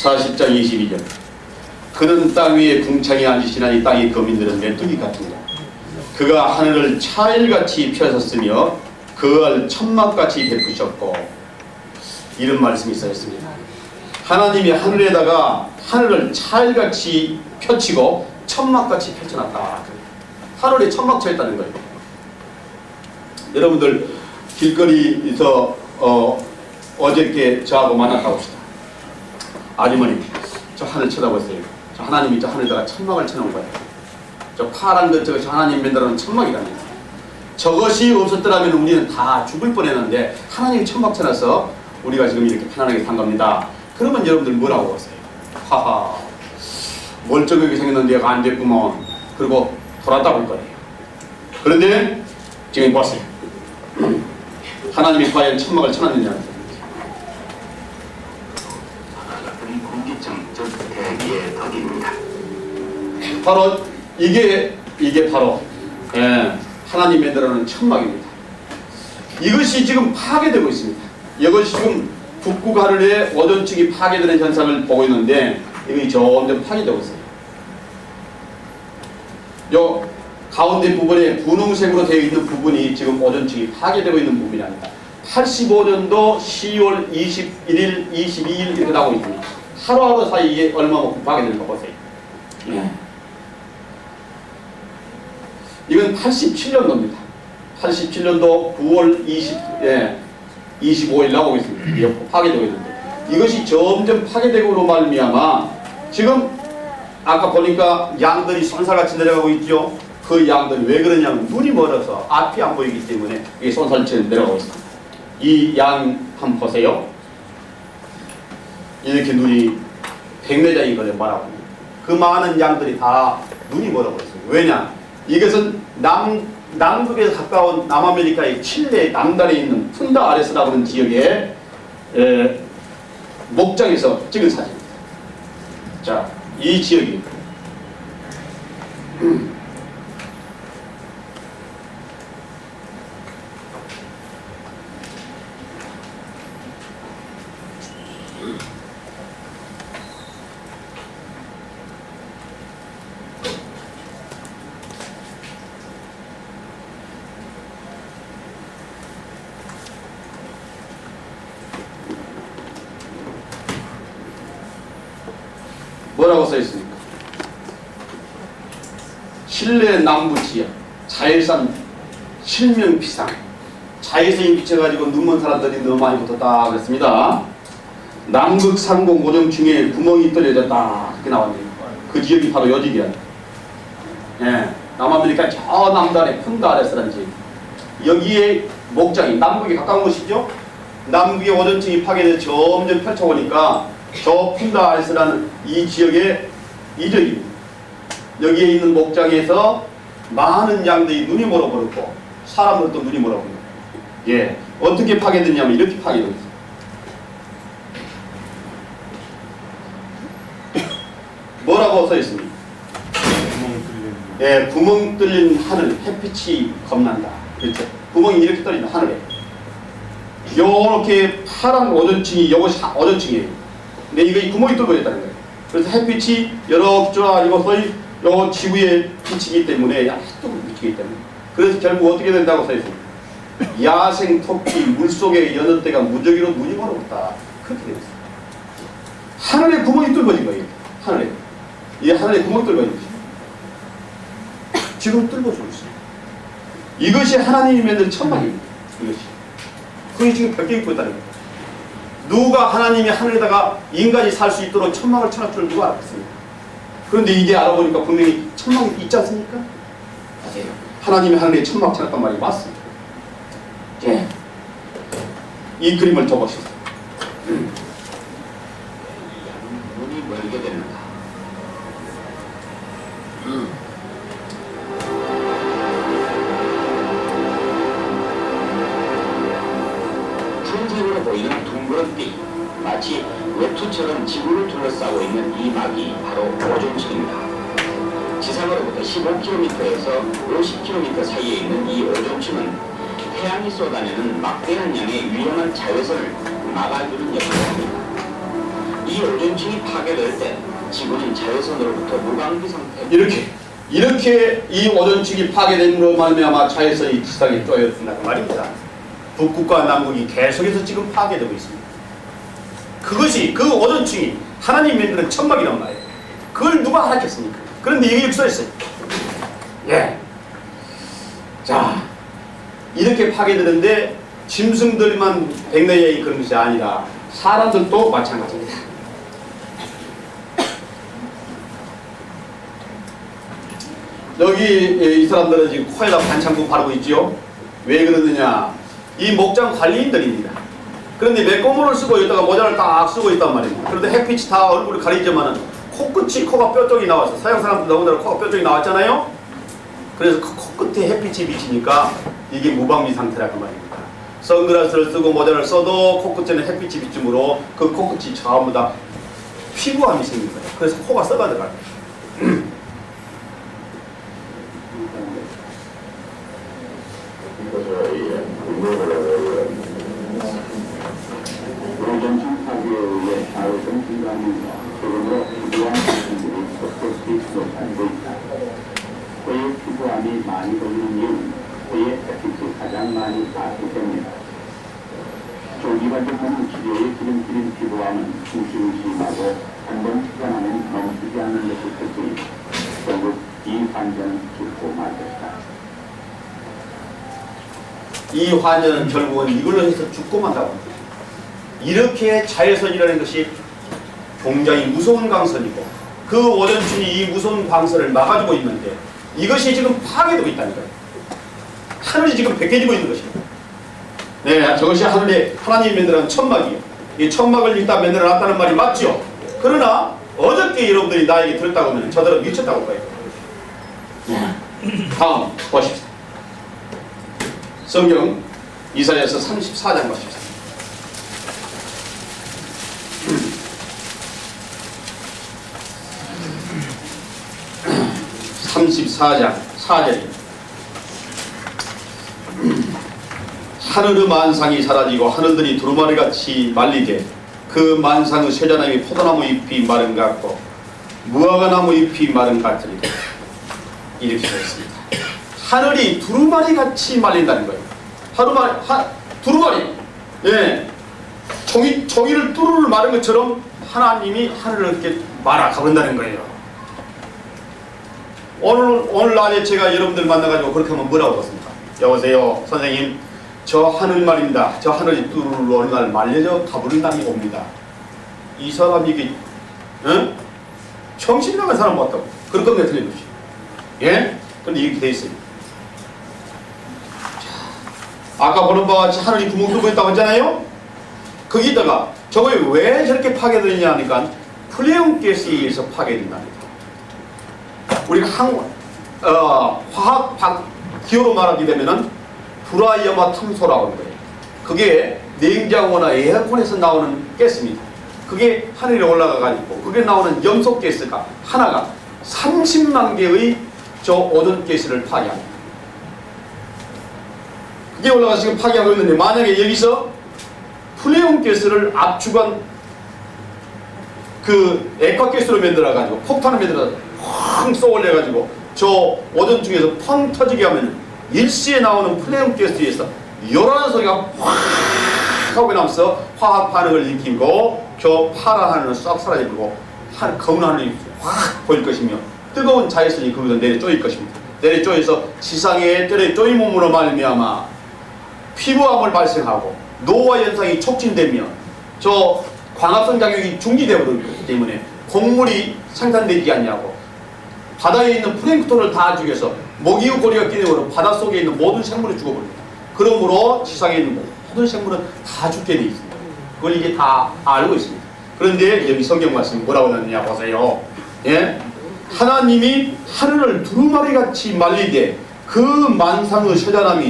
(40장 22절) 그는 땅 위에 궁창에 앉으시나니 땅의 거민들은 메뚜기 같은가. 그가 하늘을 차일같이 펴셨으며 그을 천막같이 베푸셨고. 이런 말씀이 있었습니다. 하나님이 하늘에다가 하늘을 차일같이 펼치고 천막같이 펼쳐놨다. 하늘에 천막 쳐있다는 거예요. 여러분들 길거리에서 어저께 저하고 만났다 봅시다. 아주머니, 저 하늘 쳐다보세요. 저 하나님이 저 하늘에다가 천막을 쳐놓은 거예요. 저 파란 것 저것이 하나님 만들어놓은 천막이랍니다. 저것이 없었더라면 우리는 다 죽을 뻔했는데 하나님이 천막 쳐놔서 우리가 지금 이렇게 편안하게 산 겁니다. 그러면 여러분들 뭐라고 하세요? 하하, 멀쩡하게 생겼는데 얘가 안 됐구먼. 그리고 돌았다 볼 거예요. 그런데 지금 보세요. 하나님이 과연 천막을 쳐놨느냐. 바다 같은 공기층, 즉 대기의 덕입니다. 바로 이게 바로 하나님이 만들어놓은 천막입니다. 이것이 지금 파괴되고 있습니다. 이것이 지금 북극 하늘의 오존층이 파괴되는 현상을 보고 있는데 이것이 점점 파괴되고 있어요. 요 가운데 부분에 분홍색으로 되어 있는 부분이 지금 오존층이 파괴되고 있는 부분이랍니다. 85년도 10월 21일, 22일 이렇게 나오고 있습니다. 하루하루 사이에 얼마만큼 파괴되는가 보세요. 이건 87년도입니다. 87년도 9월 25일 나오고 있습니다. 이게 파괴되고 있는데 이것이 점점 파괴되고로 말미암아 지금 아까 보니까 양들이 쏜살같이 내려가고 있죠. 그 양들이 왜 그러냐면 눈이 멀어서 앞이 안 보이기 때문에 이게 쏜살처럼 내려가고 있습니다. 이 양 한번 보세요. 이렇게 눈이 백내장이 걸려 말하고 그 많은 양들이 다 눈이 멀어버렸어요. 왜냐? 이것은 남극에서 가까운 남아메리카의 칠레 남단에 있는 푼다 아레스라고 하는 지역의 목장에서 찍은 사진입니다. 자, 이 지역이 뭐라고 써 있습니까? 칠레 남부 지역 자외선 실명피상 자외선이 비쳐가지고 눈먼 사람들이 너무 많이 붙었다 그랬습니다. 남극 상공 오존층에 구멍이 뚫려졌다 그렇게 나왔네요. 그 지역이 바로 요 지역이야. 남아메리카 저 남단의 푼다아레스라는 지역. 여기에 목장이 남극에 가까운 곳이죠. 남극의 오존층이 파괴돼서 점점 펼쳐보니까 저 푼다아레스라는 이 지역의 이적입니다. 여기에 있는 목장에서 많은 양들이 눈이 멀어버렸고 사람들도 눈이 멀어버렸고 어떻게 파괴됐냐면 이렇게 파괴됐어요. 뭐라고 써 있습니까? 구멍 뚫린 하늘, 햇빛이 겁난다. 그렇죠? 구멍이 이렇게 뚫린 하늘에 요렇게 파란 오존층이 이것이 오존층이에요. 근데 이거 구멍이 뚫어졌다는 거예요. 그래서 햇빛이 이렇게 요 지구에 비치기 때문에 약간 비치기 때문에 그래서 결국 어떻게 된다고 써있습니다. 야생 토끼 물속의 연어떼가 무더기로 눈이 멀어졌다. 그렇게 되어 있어요. 하늘에 구멍이 뚫어진 거예요. 하늘에. 이 하늘에 구멍이 뚫어진 거죠. 지금 뚫어지고 있어요. 이것이 하나님이 만든 천막입니다. 이것이. 그게 지금 벽에 있고 있다는 거예요. 누가 하나님이 하늘에다가 인간이 살 수 있도록 천막을 쳐놨을 줄 누가 알았겠습니까? 그런데 이제 알아보니까 분명히 천막이 있지 않습니까? 맞아요. 하나님이 하늘에 천막 쳐놨단 말이 맞습니다. 이 그림을 줘보시죠. 눈이 멀게 됩니다. 흰색으로 보이는 둥그런 띠, 마치 외투처럼 지구를 둘러싸고 있는 이 막이 바로 오존층입니다. 지상으로부터 15km에서 50km 사이에 있는 이 오존층은 태양이 쏟아내는 막대한 양의 위험한 자외선을 막아주는 역할을 합니다. 이 오존층이 파괴될 때 지구는 자외선으로부터 무방비 상태. 이렇게 이 오존층이 파괴됨으로 말미암아 자외선이 지상에 쪼여든다고 말입니다. 북극과 남극이 계속해서 지금 파괴되고 있습니다. 그것이 그 오존층이 하나님 만드는 천막이란 말이에요. 그걸 누가 알았겠습니까? 그런데 이게 여기 써 있어요. 자, 이렇게 이렇게 파괴되는데 짐승들만 백내장이 그런 것이 아니라 사람들도 마찬가지입니다. 여기 이 사람들은 지금 코에다 반창고 바르고 있지요. 왜 그러느냐? 이 목장 관리인들입니다. 그런데 매고물을 쓰고 있다가 모자를 딱 쓰고 있단 말입니다. 그런데 햇빛이 다 얼굴을 가리지만은 코끝이 코가 뼈 쪽이 나와서 서양 사람들 너무나 코가 뼈 쪽이 나왔잖아요. 그래서 그 코끝에 햇빛이 비치니까 이게 무방비 상태라고 말입니다. 선글라스를 쓰고 모자를 써도 코끝에는 햇빛이 비춤으로 그 코끝이 전부 다 피부암이 생긴 거예요. 그래서 코가 썩어 들어가요. 오전중 파괴에 의해 자외선 증가하면서 조금으로 피부암 증상들이 속도수익으로 빠지고 있다. 코에 피부암이 많이 걸리는 이유는 코에 햇빛이 가장 많이 닿기 때문이다. 조기발전하는 치료에 기름기는 피부암은 중심이 심하고 한번 투자하면 멈추지 않는 것이 특징이다. 결국 이 환자는 죽고 말 것이다. 이 환자는 결국은 이걸로 해서 죽고 만다고. 이렇게 자외선이라는 것이 굉장히 무서운 광선이고 그 오존층이 이 무서운 광선을 막아주고 있는데 이것이 지금 파괴되고 있다는 거예요. 하늘이 지금 벗겨지고 있는 것입니다. 네, 저것이 하늘에 하나님이 만들어낸 천막이에요. 이 천막을 일단 만들어놨다는 말이 맞죠? 그러나 어저께 여러분들이 나에게 들었다고 하면 저들은 미쳤다고 할 거예요. 다음 보십시오. 성경 이사야서 34장 보십시오. 34장 4절입니다. 하늘의 만상이 사라지고 하늘들이 두루마리같이 말리게 그 만상의 쇠자나무 포도나무 잎이 마른 것 같고 무화과나무 잎이 마른 것 같으리라. 이렇게 되어 있습니다. 하늘이 두루마리같이 말린다는 거예요. 두루마리. 예. 종이를 뚜루를 마른 것처럼 하나님이 하늘을 이렇게 말아 가본다는 거예요. 오늘 낮에 제가 여러분들 만나가지고 그렇게 하면 뭐라고 그랬습니까? 여보세요, 선생님. 저 하늘 말입니다. 저 하늘이 뚜루를 어느 날 말려져 가버린 날이 옵니다. 이 사람이 이게, 응? 정신 나간 사람 같다고. 그럴 겁니다, 틀린 것이. 예? 그런데 이렇게 돼 있어요. 자, 아까 보는 바와 같이 하늘이 구멍 뚫고 있다고 했잖아요? 거기다가 저거에 왜 저렇게 파괴되느냐 하니까 플레온 가스에 의해서 파괴된답니다. 우리가 화학 기호로 말하게 되면은 브라이어마 탐소라고 하는 거예요. 그게 냉장고나 에어컨에서 나오는 가스입니다. 그게 하늘에 올라가가지고 그게 나오는 염소 가스가 하나가 30만 개의 저 오존 가스를 파괴합니다. 그게 올라가서 지금 파괴하고 있는데 만약에 여기서 플레온 가스를 압축한 그 액화가스로 만들어가지고 폭탄을 만들어서 확 쏘올려가지고 저 오존 중에서 펑 터지게 하면 일시에 나오는 플레온 가스에서 요란한 소리가 확 하고 나면서 화학 반응을 일으키고 저 파란 하늘은 싹 사라지고 검은 하늘이 확 보일 것이며 뜨거운 자외선이 거기서 내려 쪼일 것입니다. 내려 쪼여서 지상에 내려 쪼임으로 말미암아 피부암을 발생하고 노화 현상이 촉진되며 저 광합성 작용이 중지되어 버리기 때문에 곡물이 생산되지 않냐고 바다에 있는 플랭크톤을 다 죽여서 모기의 고리가 끼는 바닷속에 있는 모든 생물이 죽어버립니다. 그러므로 지상에 있는 모든 생물은 다 죽게 되어 있습니다. 그걸 이제 다 알고 있습니다. 그런데 여기 성경 말씀이 뭐라고 하느냐 보세요. 예? 하나님이 하늘을 두루마리같이 말리되 그 만상의 쇠자나무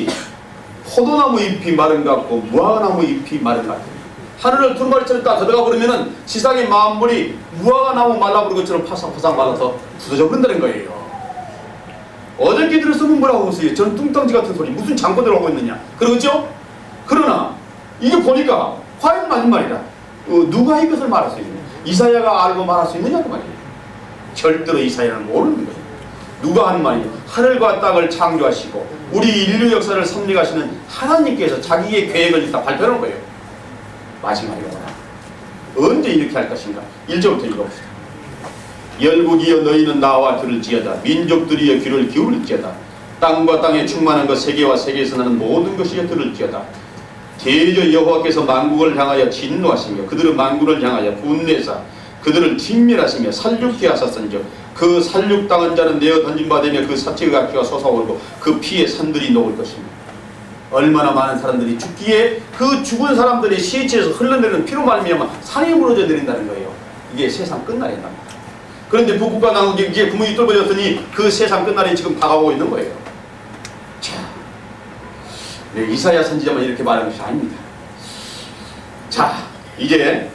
포도나무 잎이 마른 것 같고 무화과나무 잎이 마른 것 같아요. 하늘을 두루마리처럼 딱 들어가 버리면은 지상의 만물이 무화과나무 말라버린 것처럼 파삭파삭 말라서 부서져 버린다는 거예요. 어저께 들었으면 뭐라고 했어요? 저는 뚱땅지 같은 소리 무슨 장구들 하고 있느냐 그러죠? 그러나 이게 보니까 과연 맞는 말이다. 누가 이것을 말할 수 있느냐? 이사야가 알고 말할 수 있느냐 그 말이에요. 절대로 이사야는 모르는 거예요. 누가 하는 말이에요? 하늘과 땅을 창조하시고 우리 인류 역사를 섭리하시는 하나님께서 자기의 계획을 일단 발표하는 거예요. 마지막이구나. 언제 이렇게 할 것인가? 1절부터 읽어봅시다. 열국이여 너희는 나와 들을지어다. 민족들이여 귀를 기울일지어다. 땅과 땅에 충만한 것 세계와 세계에서 나는 모든 것이 들을지어다. 대저 여호와께서 만국을 향하여 진노하시며 그들의 만국을 향하여 분내사 그들을 진멸하시며 살육케 하셨은즉 그 살육당한 자는 내어 던진 바 되며 그 사체의 각기가 솟아오르고 그 피에 산들이 녹을 것입니다. 얼마나 많은 사람들이 죽기에 그 죽은 사람들의 시체에서 흘러내리는 피로 말미암아 산이 무너져 내린다는 거예요. 이게 세상 끝날이 납니다. 그런데 북극과 남극이 이제 구멍이 뚫어졌으니 그 세상 끝날이 지금 다가오고 있는 거예요. 자, 네, 이사야 선지자만 이렇게 말하는 것이 아닙니다. 자, 이제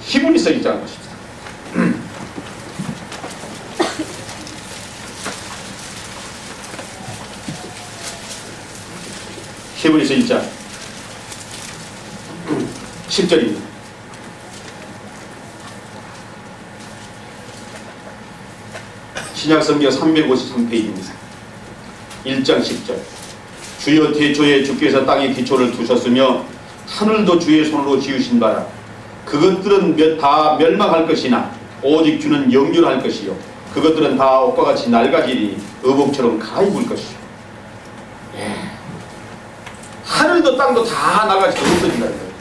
히브리서 1장을 보십시다. 히브리서 1장 10절입니다. 신약성경 353페이지입니다. 1장 10절. 주여 태초에 주께서 땅에 기초를 두셨으며 하늘도 주의 손으로 지으신 바라. 그것들은 다 멸망할 것이나 오직 주는 영존할 것이요 그것들은 다 옷과 같이 낡아지니 의복처럼 가입을 것이요. 예. 하늘도 땅도 다 나가지고 없어진다는 거예요.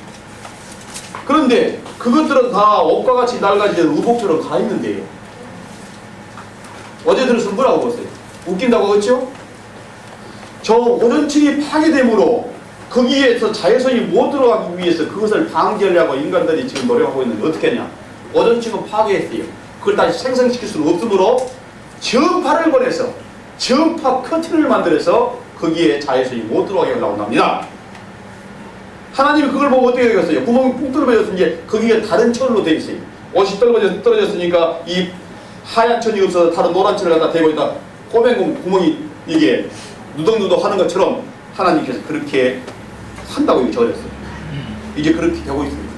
그런데 그것들은 다 옷과 같이 낡아지는 의복처럼 가있는데요. 어제 들었으면 뭐라고 봤어요? 웃긴다고 했죠? 저 오존층이 파괴됨으로 거기에서 자외선이 못 들어가기 위해서 그것을 방지하려고 인간들이 지금 노력하고 있는데 어떻게 하냐? 오존층은 파괴했어요. 그걸 다시 생성시킬 수는 없으므로 전파를 보내서 전파 커튼을 만들어서 거기에 자외선이 못 들어가게 하려고 합니다. 하나님이 그걸 보고 어떻게 되겠어요? 구멍이 푹 뚫어졌으니 거기에 다른 천으로 되어 있어요. 옷이 떨어졌으니까 이 하얀 천이 없어서 다른 노란 천을 갖다 대고 있다. 꼬맹 구멍이 이게 누덕누덕 하는 것처럼 하나님께서 그렇게 한다고 여기 적어졌어요. 이제 그렇게 되고 있습니다.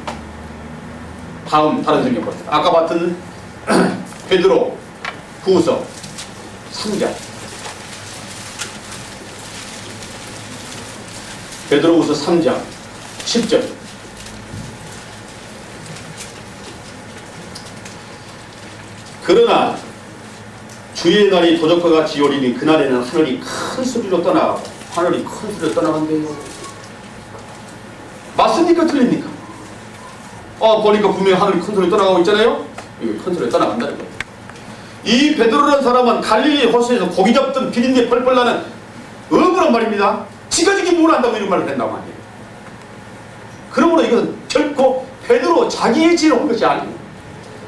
다음 다른 성경 보세요. 아까 봤던 베드로 후서 3장. 베드로 후서 3장 10절. 그러나 주의 날이 도적과 같이 오리니 그날에는 하늘이 큰 소리로 떠나가고 하늘이 큰 소리로 떠나간대요. 맞습니까? 틀립니까? 보니까 분명히 하늘이 큰 소리로 떠나가고 있잖아요. 이거 큰 소리로 떠나간다는 거예요. 이 베드로라는 사람은 갈릴리 호수에서 고기 잡던 비린내 펄펄 나는 어부란 말입니다. 지가지기 뭘 안다고 이런 말을 한다고 하네요. 그러므로 이것은 결코 베드로 자기의 지혜로 한 것이 아니고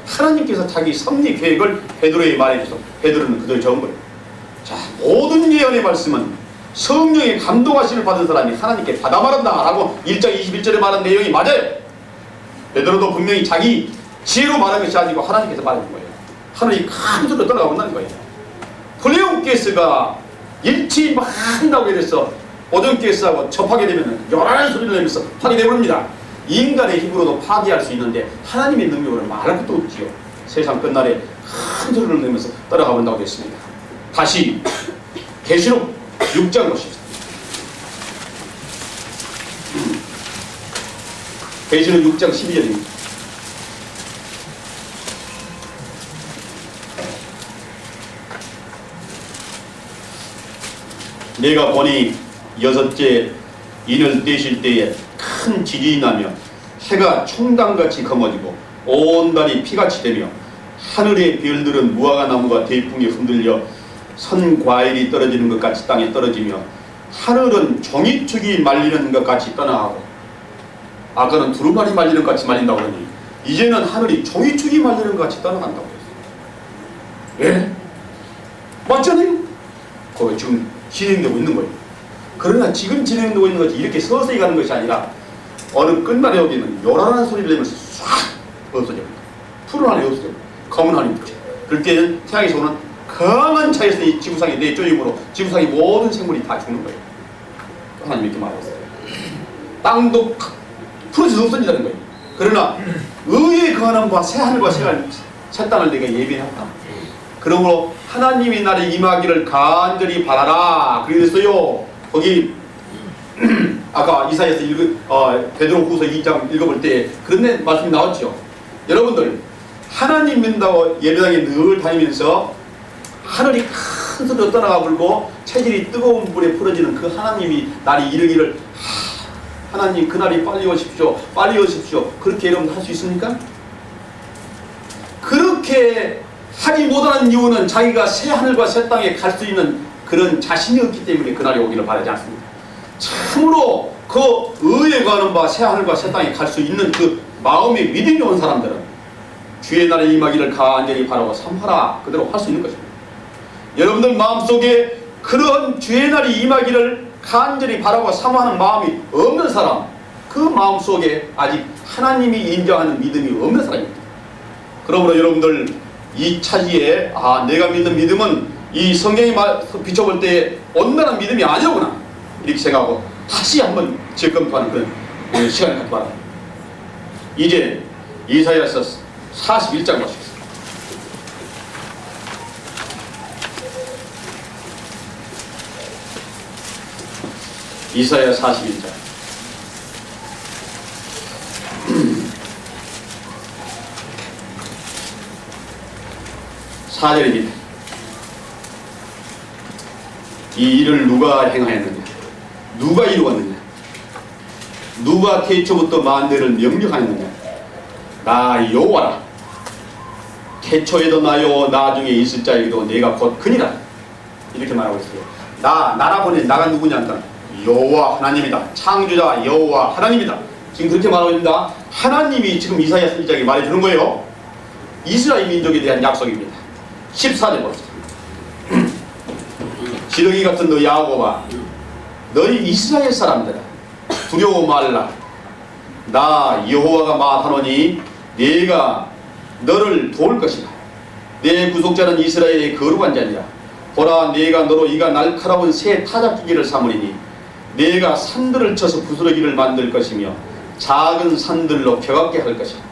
하나님께서 자기 섭리 계획을 베드로에게 말해줘서 베드로는 그들 적은 거예요. 자, 모든 예언의 말씀은 성령의 감동하심을 받은 사람이 하나님께 받아 말한다 라고 1장 21절에 말한 내용이 맞아요. 베드로도 분명히 자기 지혜로 말한 것이 아니고 하나님께서 말한 거예요. 하늘이 큰 소리로 떠나간다는 거예요. 플레온가스가 일치 막 한다고 이래서 오존가스하고 접하게 되면 요란한 소리를 내면서 파괴되어버립니다. 인간의 힘으로도 파괴할 수 있는데 하나님의 능력으로는 말할 것도 없지요. 세상 끝날에 큰 소리를 내면서 떠나가 본다고 했습니다. 다시 계시록 6장 보십시다. 계시록 6장 12절입니다. 내가 보니 여섯째 인을 떼실 때에 큰 지진이 나며 해가 총당같이 검어지고 온 달이 피같이 되며 하늘의 별들은 무화과 나무가 대풍에 흔들려 선 과일이 떨어지는 것 같이 땅에 떨어지며 하늘은 종이축이 말리는 것 같이 떠나가고 아까는 두루마리 말리는 것 같이 말린다고 하니 이제는 하늘이 종이축이 말리는 것 같이 떠나간다고 했어요. 예? 맞잖아요? 그거 지금 진행되고 있는 거예요. 그러나 지금 진행되고 있는 것이 이렇게 서서히 가는 것이 아니라 어느 끝날에 오기는 요란한 소리를 내면서 싹 없어져요. 푸른 하늘이 없어져요. 검은 하늘이 있죠. 그럴 때는 태양에서 오는 검은 자외선이 지구상에 내쫓임으로 지구상의 모든 생물이 다 죽는 거예요. 하나님 이렇게 말했어요. 땅도 풀어져서 없어진다는 거예요. 그러나 의에 거하는 바 새 하늘과 새 땅을 내가 예비했다. 그러므로 하나님이 나를 임하기를 간절히 바라라. 그랬어요. 거기 아까 이사야서 베드로 후서 2장 읽어볼 때 그런 말씀이 나왔죠. 여러분들 하나님 믿는다고 예배당에 늘 다니면서 하늘이 큰 큰 소리로 떠나가 불고 체질이 뜨거운 불에 풀어지는 그 하나님이 날이 이르기를 하나님 그날이 빨리 오십시오. 빨리 오십시오. 그렇게 여러분 할 수 있습니까? 그렇게 하지 못하는 이유는 자기가 새 하늘과 새 땅에 갈 수 있는 그런 자신이 없기 때문에 그날이 오기를 바라지 않습니다. 참으로 그 의에 관한 바 새 하늘과 새 땅에 갈 수 있는 그 마음의 믿음이 온 사람들은 주의 날에 임하기를 간절히 바라고 삼하라 그대로 할 수 있는 것입니다. 여러분들 마음속에 그런 주의 날이 임하기를 간절히 바라고 사모하는 마음이 없는 사람, 그 마음속에 아직 하나님이 인정하는 믿음이 없는 사람입니다. 그러므로 여러분들 이 차지에 내가 믿는 믿음은 이 성경이 비춰볼 때 온전한 믿음이 아니구나 이렇게 생각하고 다시 한번 재검토하는 그런 시간을 갖기 바랍니다. 이제 이사야서 41장 보시겠습니다. 이사야 41장 4절입니다. 이 일을 누가 행하였느냐? 누가 이루었느냐? 누가 태초부터 만대를 명령하였느냐? 나 여호와라. 태초에도 나요 나중에 있을 자에게도 내가 곧 그니라. 이렇게 말하고 있어요. 나라 보니 나가 누구냐? 여호와 하나님이다. 창조자 여호와 하나님이다. 지금 그렇게 말하고 있습니다. 하나님이 지금 이사야 선지자에게 말해주는 거예요. 이스라엘 민족에 대한 약속입니다. 14절 봅시다. 지렁이 같은 너 야곱아, 너희 이스라엘 사람들아, 두려워 말라. 나 여호와가 말하노니 내가 너를 도울 것이다. 내 구속자는 이스라엘의 거룩한 자니라. 보라, 내가 너로 이가 날카로운 새 타작기기를 삼으리니 내가 산들을 쳐서 부스러기를 만들 것이며 작은 산들로 펴갑게 할 것이다.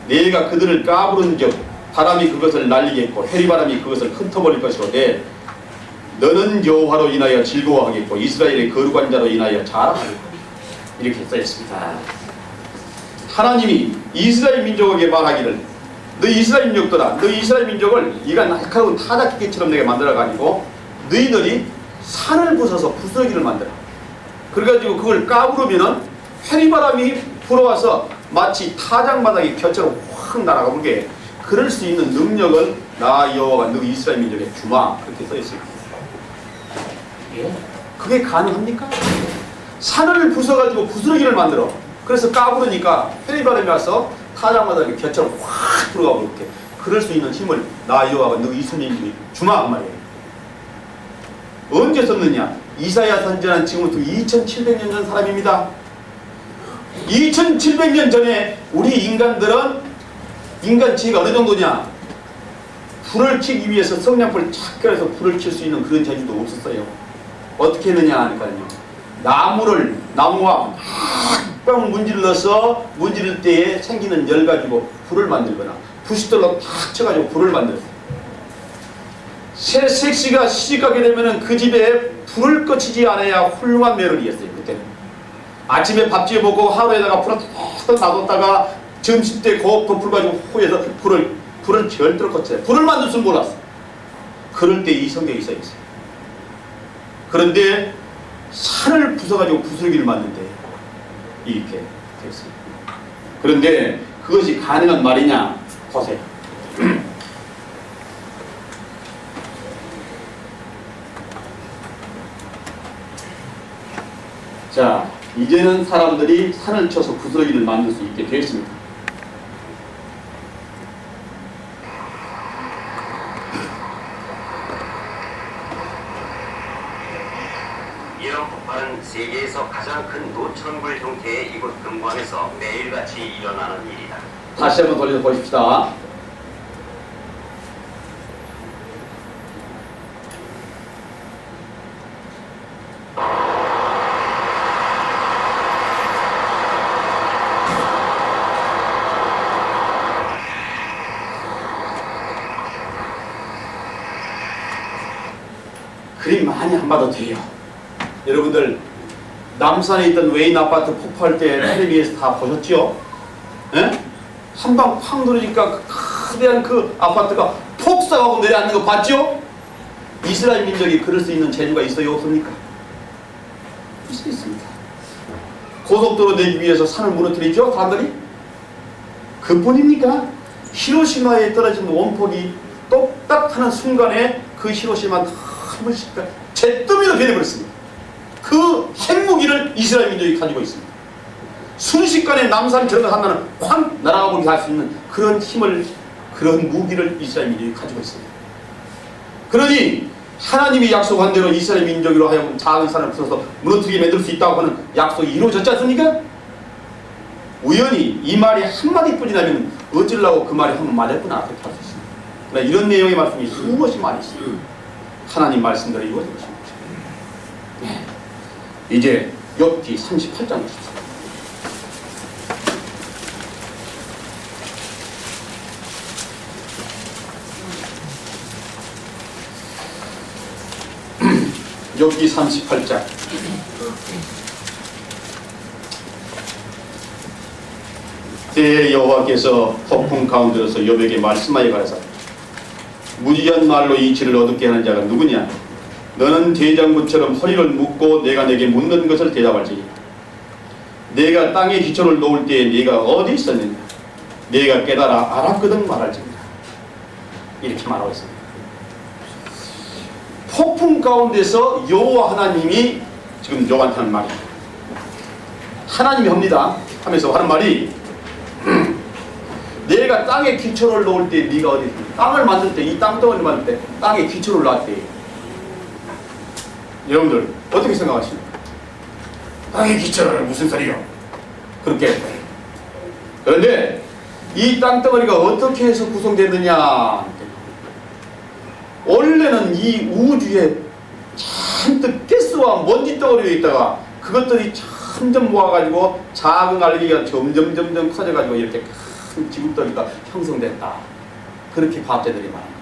내가 그들을 까부른즉 바람이 그것을 날리겠고 해리바람이 그것을 흩어버릴 것이로되 너는 여호와로 인하여 즐거워하겠고 이스라엘의 거룩한 자로 인하여 자랑하겠고 이렇게 써있습니다. 하나님이 이스라엘 민족에게 말하기를 너 이스라엘 민족들아, 너 이스라엘 민족을 이가 날카로운 타작기처럼 내게 만들어가지고 너희들이 산을 부숴서 부스러기를 만들어. 그래가지고 그걸 까부르면은 해리바람이 불어와서 마치 타작마당이 곁처럼 확 날아가 불게 그럴 수 있는 능력을 나 여호와가 너 이스라엘 민족에 주마. 그렇게 써있습니다. 그게 가능합니까? 산을 부숴가지고 부스러기를 만들어. 그래서 까부르니까 해리바람이 와서 타작마당이 곁처럼 확 들어가 버릴게. 그럴 수 있는 힘을 나 여호와가 너 이스라엘 민족에 주마 그 말이에요. 언제 썼느냐? 이사야 선지자는 지금부터 2700년 전 사람입니다. 2700년 전에 우리 인간들은 인간 지혜가 어느 정도냐? 불을 켜기 위해서 성냥불을 착 켜서 불을 켤 수 있는 그런 재주도 없었어요. 어떻게 했느냐 하니까요. 나무와 빡 문질러서 문지를 때에 생기는 열 가지고 불을 만들거나 부싯돌로 탁 쳐가지고 불을 만들었어요. 새 색시가 시집가게 되면은 그 집에 불을 꺼치지 않아야 훌륭한 며느리였어요. 그때는 아침에 밥 지어 먹고 하루에다가 불을 탁 놔뒀다가 점심때 곱고 불 가지고 후에서 불을 절대로 꺼쳐요. 불을 만들 줄 몰랐어. 그럴 때 이 성경이 써 있어요. 그런데 산을 부숴가지고 부스러기를 만든데 이렇게 됐어요. 그런데 그것이 가능한 말이냐? 보세요. 자, 이제는 사람들이 산을 쳐서 부스러기를 만들 수 있게 되었습니다. 이런 폭발은 세계에서 가장 큰 노천굴 형태의 이곳 금광에서 매일같이 일어나는 일이다. 다시 한번 돌려서 보십시다. 그림 많이 안 봐도 돼요. 여러분들 남산에 있던 웨인 아파트 폭파할 때 텔레비에서 다 보셨죠? 예? 한 방 팍 누르니까 그 거대한 그 아파트가 폭삭하고 내려앉는 거 봤죠? 이스라엘 민족이 그럴 수 있는 재주가 있어요, 없습니까? 있을 수 있습니다. 고속도로 내기 위해서 산을 무너뜨리죠, 사람들이? 그뿐입니까? 히로시마에 떨어진 원폭이 똑딱하는 순간에 그 히로시마 너무 잿더미로 변해버렸습니다. 그 핵무기를 이스라엘 민족이 가지고 있습니다. 순식간에 남산 저런 하나는 확 날아가보게 할 수 있는 그런 힘을, 그런 무기를 이스라엘 민족이 가지고 있습니다. 그러니 하나님이 약속한 대로 이스라엘 민족으로 하여금 작은 산을 부숴서 무너뜨리게 만들 수 있다고 하는 약속이 이루어졌지 않습니까? 우연히 이 말이 한마디뿐이라면 어쩌려고 그 말이 한번 맞았구나 그렇게 할 수 있습니다. 그러나 이런 내용의 말씀이 수없이 많이 있습니다. 하나님 말씀대로 이루어진 것입니다. 이제 욥기 38장 보십시오. 욥기 38장 대 여호와께서 폭풍 가운데로서 욥에게 말씀하여 가라사 무지한 말로 이치를 어둡게 하는 자가 누구냐? 너는 대장부처럼 허리를 묶고 내가 내게 묻는 것을 대답할지니 내가 땅에 기초를 놓을 때에 네가 어디 있었느냐? 내가 깨달아 알았거든 말할지니라. 이렇게 말하고 있습니다. 폭풍 가운데서 여호와 하나님이 지금 욥한테 하는 말입니다. 하나님이 합니다. 하면서 하는 말이 내가 땅에 기초를 놓을 때 네가 어디 있니? 땅을 만들 때, 이 땅덩어리를 만들 때 땅에 기초를 놨을 때 여러분들 어떻게 생각하십니까? 땅에 기초를 무슨 소리요? 그렇게. 그런데 이 땅덩어리가 어떻게 해서 구성됐느냐? 원래는 이 우주에 잔뜩 가스와 먼지 덩어리가 있다가 그것들이 점점 모아가지고 작은 알갱이가 점점 커져가지고 이렇게 큰 지구덩이가 형성됐다. 그렇게 과학자들이 말합니다.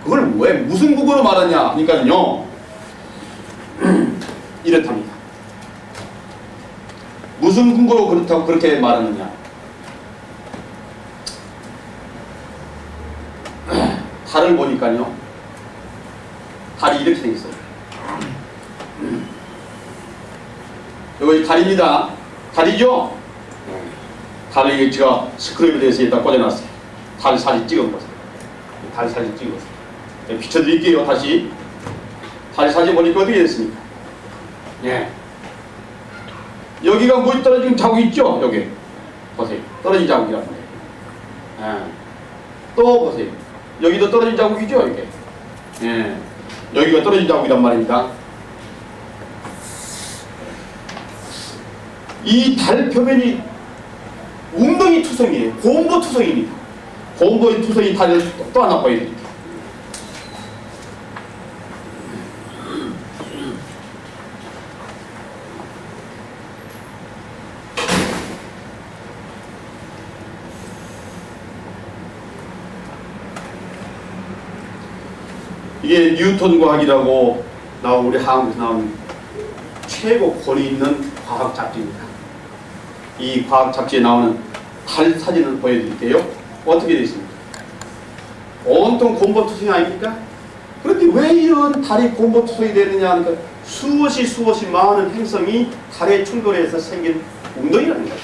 그걸 왜 무슨 근거로 말하냐 하니까요 이렇답니다. 무슨 근거로 그렇다고 그렇게 말하느냐? 달을 보니까요. 달이 이렇게 생겼어요. 여기 달입니다. 달이죠? 달을 제가 스크랩에 대해서 일단 꽂아놨어요. 달 사진 찍어보세요. 달 사진 찍어보세요. 비춰드릴게요. 다시. 달 사진 보니까 어떻게 됐습니까? 예. 여기가 뭐 떨어진 자국 있죠? 여기. 보세요. 떨어진 자국이란 말이에요. 예. 또 보세요. 여기도 떨어진 자국이죠? 이게. 예. 여기가 떨어진 자국이란 말입니다. 이 달 표면이 웅덩이 투성이에요. 곰보 투성입니다. 곰보 투성이 달을 또 하나 보여드릴게요. 이게 뉴턴 과학이라고 우리 한국에서 나온 최고 권위 있는 과학 잡지입니다. 이 과학 잡지에 나오는 달 사진을 보여드릴게요. 어떻게 되어 있습니까? 온통 곰보투성이 아닙니까? 그런데 왜 이런 달이 곰보투성이 되느냐 하니까 수없이 많은 행성이 달에 충돌해서 생긴 웅덩이라는 거죠.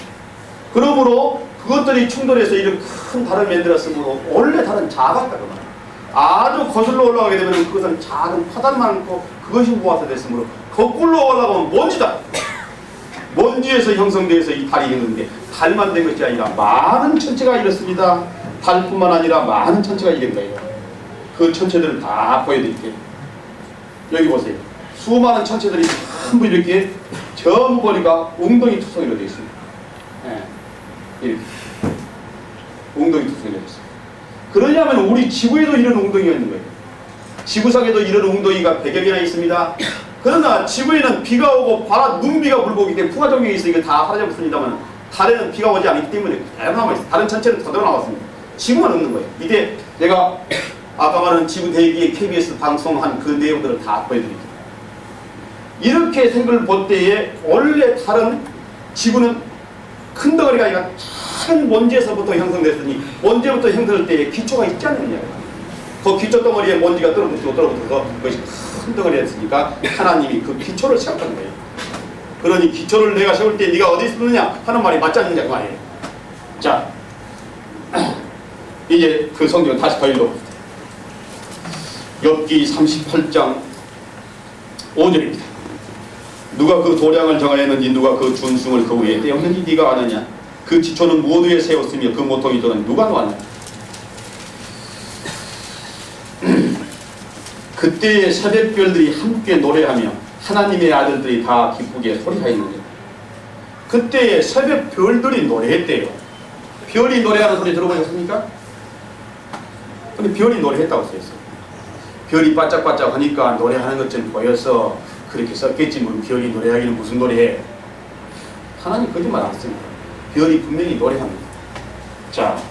그러므로 그것들이 충돌해서 이런 큰 달을 만들었으므로 원래 달은 작았다고 말합니다. 아주 거슬러 올라가게 되면 그것은 작은 파단 많고 그것이 모아서 됐으므로 거꾸로 올라가면 먼지다. 먼지에서 형성되어서 이 달이 있는데 달만 된 것이 아니라 많은 천체가 이렇습니다. 달뿐만 아니라 많은 천체가 이런 거예요. 그 천체들을 다 보여드릴게요. 여기 보세요. 수많은 천체들이 전부 이렇게 전부 보니까 웅덩이 투성이로 되어 있습니다. 네. 이렇게 웅덩이 투성이로 되어 있습니다. 그러냐면 우리 지구에도 이런 웅덩이가 있는 거예요. 지구상에도 이런 웅덩이가 100여 개나 있습니다. 그러나 지구에는 비가 오고 눈비가 불고 오기 때문에 풍화 정경이 있으니까 다 사라졌습니다만 달에는 비가 오지 않기 때문에 그대로 남아있어요. 다른 천체는 그대로 나왔습니다. 지구만 없는 거예요. 이때 내가 아까 말한 지구 대기의 KBS 방송한 그 내용들을 다 보여드릴게요. 이렇게 생각을 볼 때에 원래 달은 지구는 큰 덩어리가 아니라 작은 먼지에서부터 형성됐으니 먼지부터 형성될 때에 기초가 있지 않느냐. 그 기초 덩어리에 먼지가 떨어붙어서 그것이 큰 덩어리가 됐으니까 하나님이 그 기초를 세웠다는 거예요. 그러니 기초를 내가 세울 때 네가 어디 있느냐 하는 말이 맞지 않느냐 그 말이에요. 자, 이제 그 성경 다시 더 읽어봅시다. 욥기 38장 5절입니다. 누가 그 도량을 정하였는지 누가 그 준승을 그 위에 떼었는지 네가 아느냐. 그 지초는 모두에 세웠으며 그 모퉁이 돌은 누가 놓았냐. 그때의 새벽별들이 함께 노래하며 하나님의 아들들이 다 기쁘게 소리하였느니라. 그때의 새벽별들이 노래했대요. 별이 노래하는 소리 들어보셨습니까? 근데 별이 노래했다고 써있어요. 별이 반짝반짝 하니까 노래하는 것처럼 보여서 그렇게 썼겠지. 뭐 별이 노래하기는 무슨 노래해. 하나님 거짓말 안 씁니다. 별이 분명히 노래합니다. 자,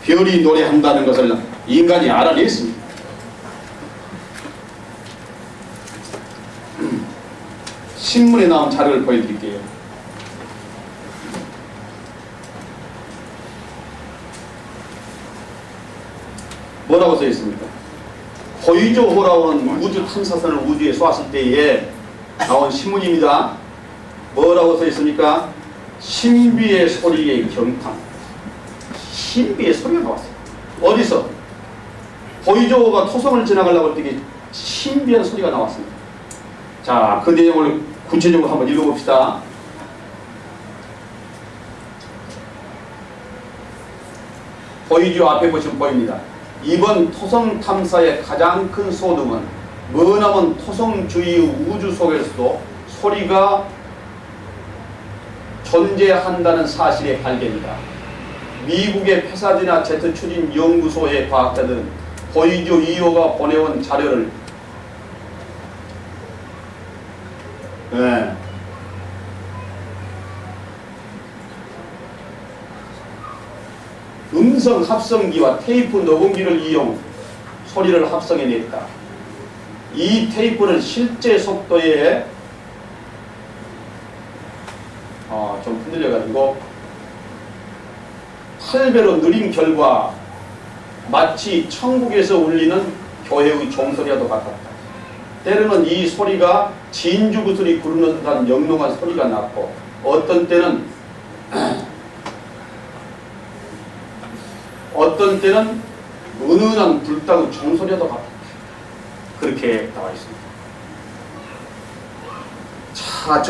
별이 노래한다는 것을 인간이 알아냈습니다. 신문에 나온 자료를 보여드릴게요. 뭐라고 써 있습니까? 보이조호라고는 우주 탐사선을 우주에 쏘았을 때에 나온 신문입니다. 뭐라고 써 있습니까? 신비의 소리의 경탄. 신비의 소리가 나왔어요. 어디서? 보이조호가 토성을 지나가려고 할 때 신비한 소리가 나왔습니다. 자, 그 내용을 구체적으로 한번 읽어봅시다. 보이조 앞에 보시면 보입니다. 이번 토성 탐사의 가장 큰 소득은 머나먼 토성 주위의 우주 속에서도 소리가 존재한다는 사실의 발견이다. 미국의 페사디나 제트 추진 연구소의 과학자들은 보이조 2호가 보내온 자료를 음성 합성기와 테이프 녹음기를 이용 소리를 합성해냈다. 이 테이프는 실제 속도에 좀 흔들려가지고 8배로 느린 결과 마치 천국에서 울리는 교회의 종소리와도 같았다. 때로는 이 소리가 진주구슬이 구르는 듯한 영롱한 소리가 났고 어떤 때는 은은한 불닭의 종소리와도 같았다. 그렇게 나와 있습니다. 자,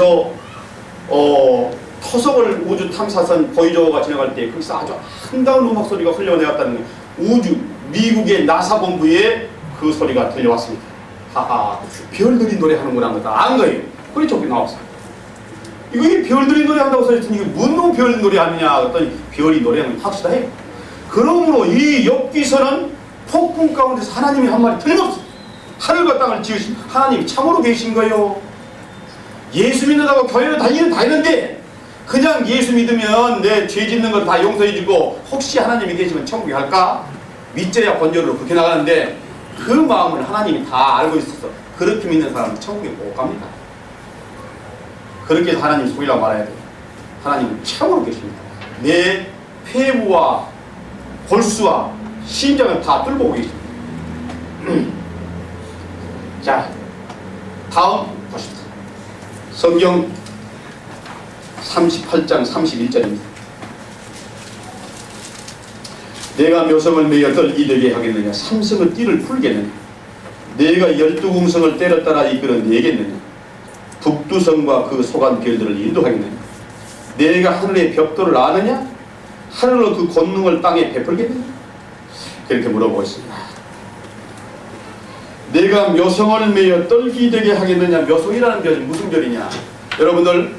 토성을 우주 탐사선 보이저가 지나갈 때 거기서 아주 한가운 음악 소리가 흘러내왔다는 게 미국의 나사 본부에 그 소리가 들려왔습니다. 하하, 별들이 노래하는구나 하는 거 다 안 거예요. 그게 저기 나왔어요. 이거 이 별들이 노래한다고 써있으니 이게 뭔 별 노래하느냐 했더니 별이 노래하는 합시다 해요. 그러므로 이 욥기서는 폭풍 가운데서 하나님이 한 말이 틀림없어요. 하늘과 땅을 지으신 하나님이 참으로 계신 거예요. 예수 믿는다고 교회를 다니는데 그냥 예수 믿으면 내 죄 짓는 걸 다 용서해주고 혹시 하나님이 계시면 천국에 갈까? 믿져야 본전으로 그렇게 나가는데 그 마음을 하나님이 다 알고 있어서 그렇게 믿는 사람은 천국에 못 갑니다. 그렇게 해서 하나님 속이라고 말해야 돼요. 하나님은 참으로 계십니다. 내 폐부와 골수와 심장을 다 뚫고 계십니다. 자, 다음 보십시오. 성경 38장 31절입니다. 내가 묘성을 매여 떨기되게 하겠느냐 삼성의 띠를 풀겠느냐 내가 12궁성을 때려 따라 이끌어 내겠느냐 북두성과 그 속한 별들을 인도하겠느냐 내가 하늘의 벽돌을 아느냐 하늘로 그 권능을 땅에 베풀겠느냐 그렇게 물어보고 있습니다. 내가 묘성을 매여 떨기되게 하겠느냐. 묘성이라는 별이 무슨 별이냐. 여러분들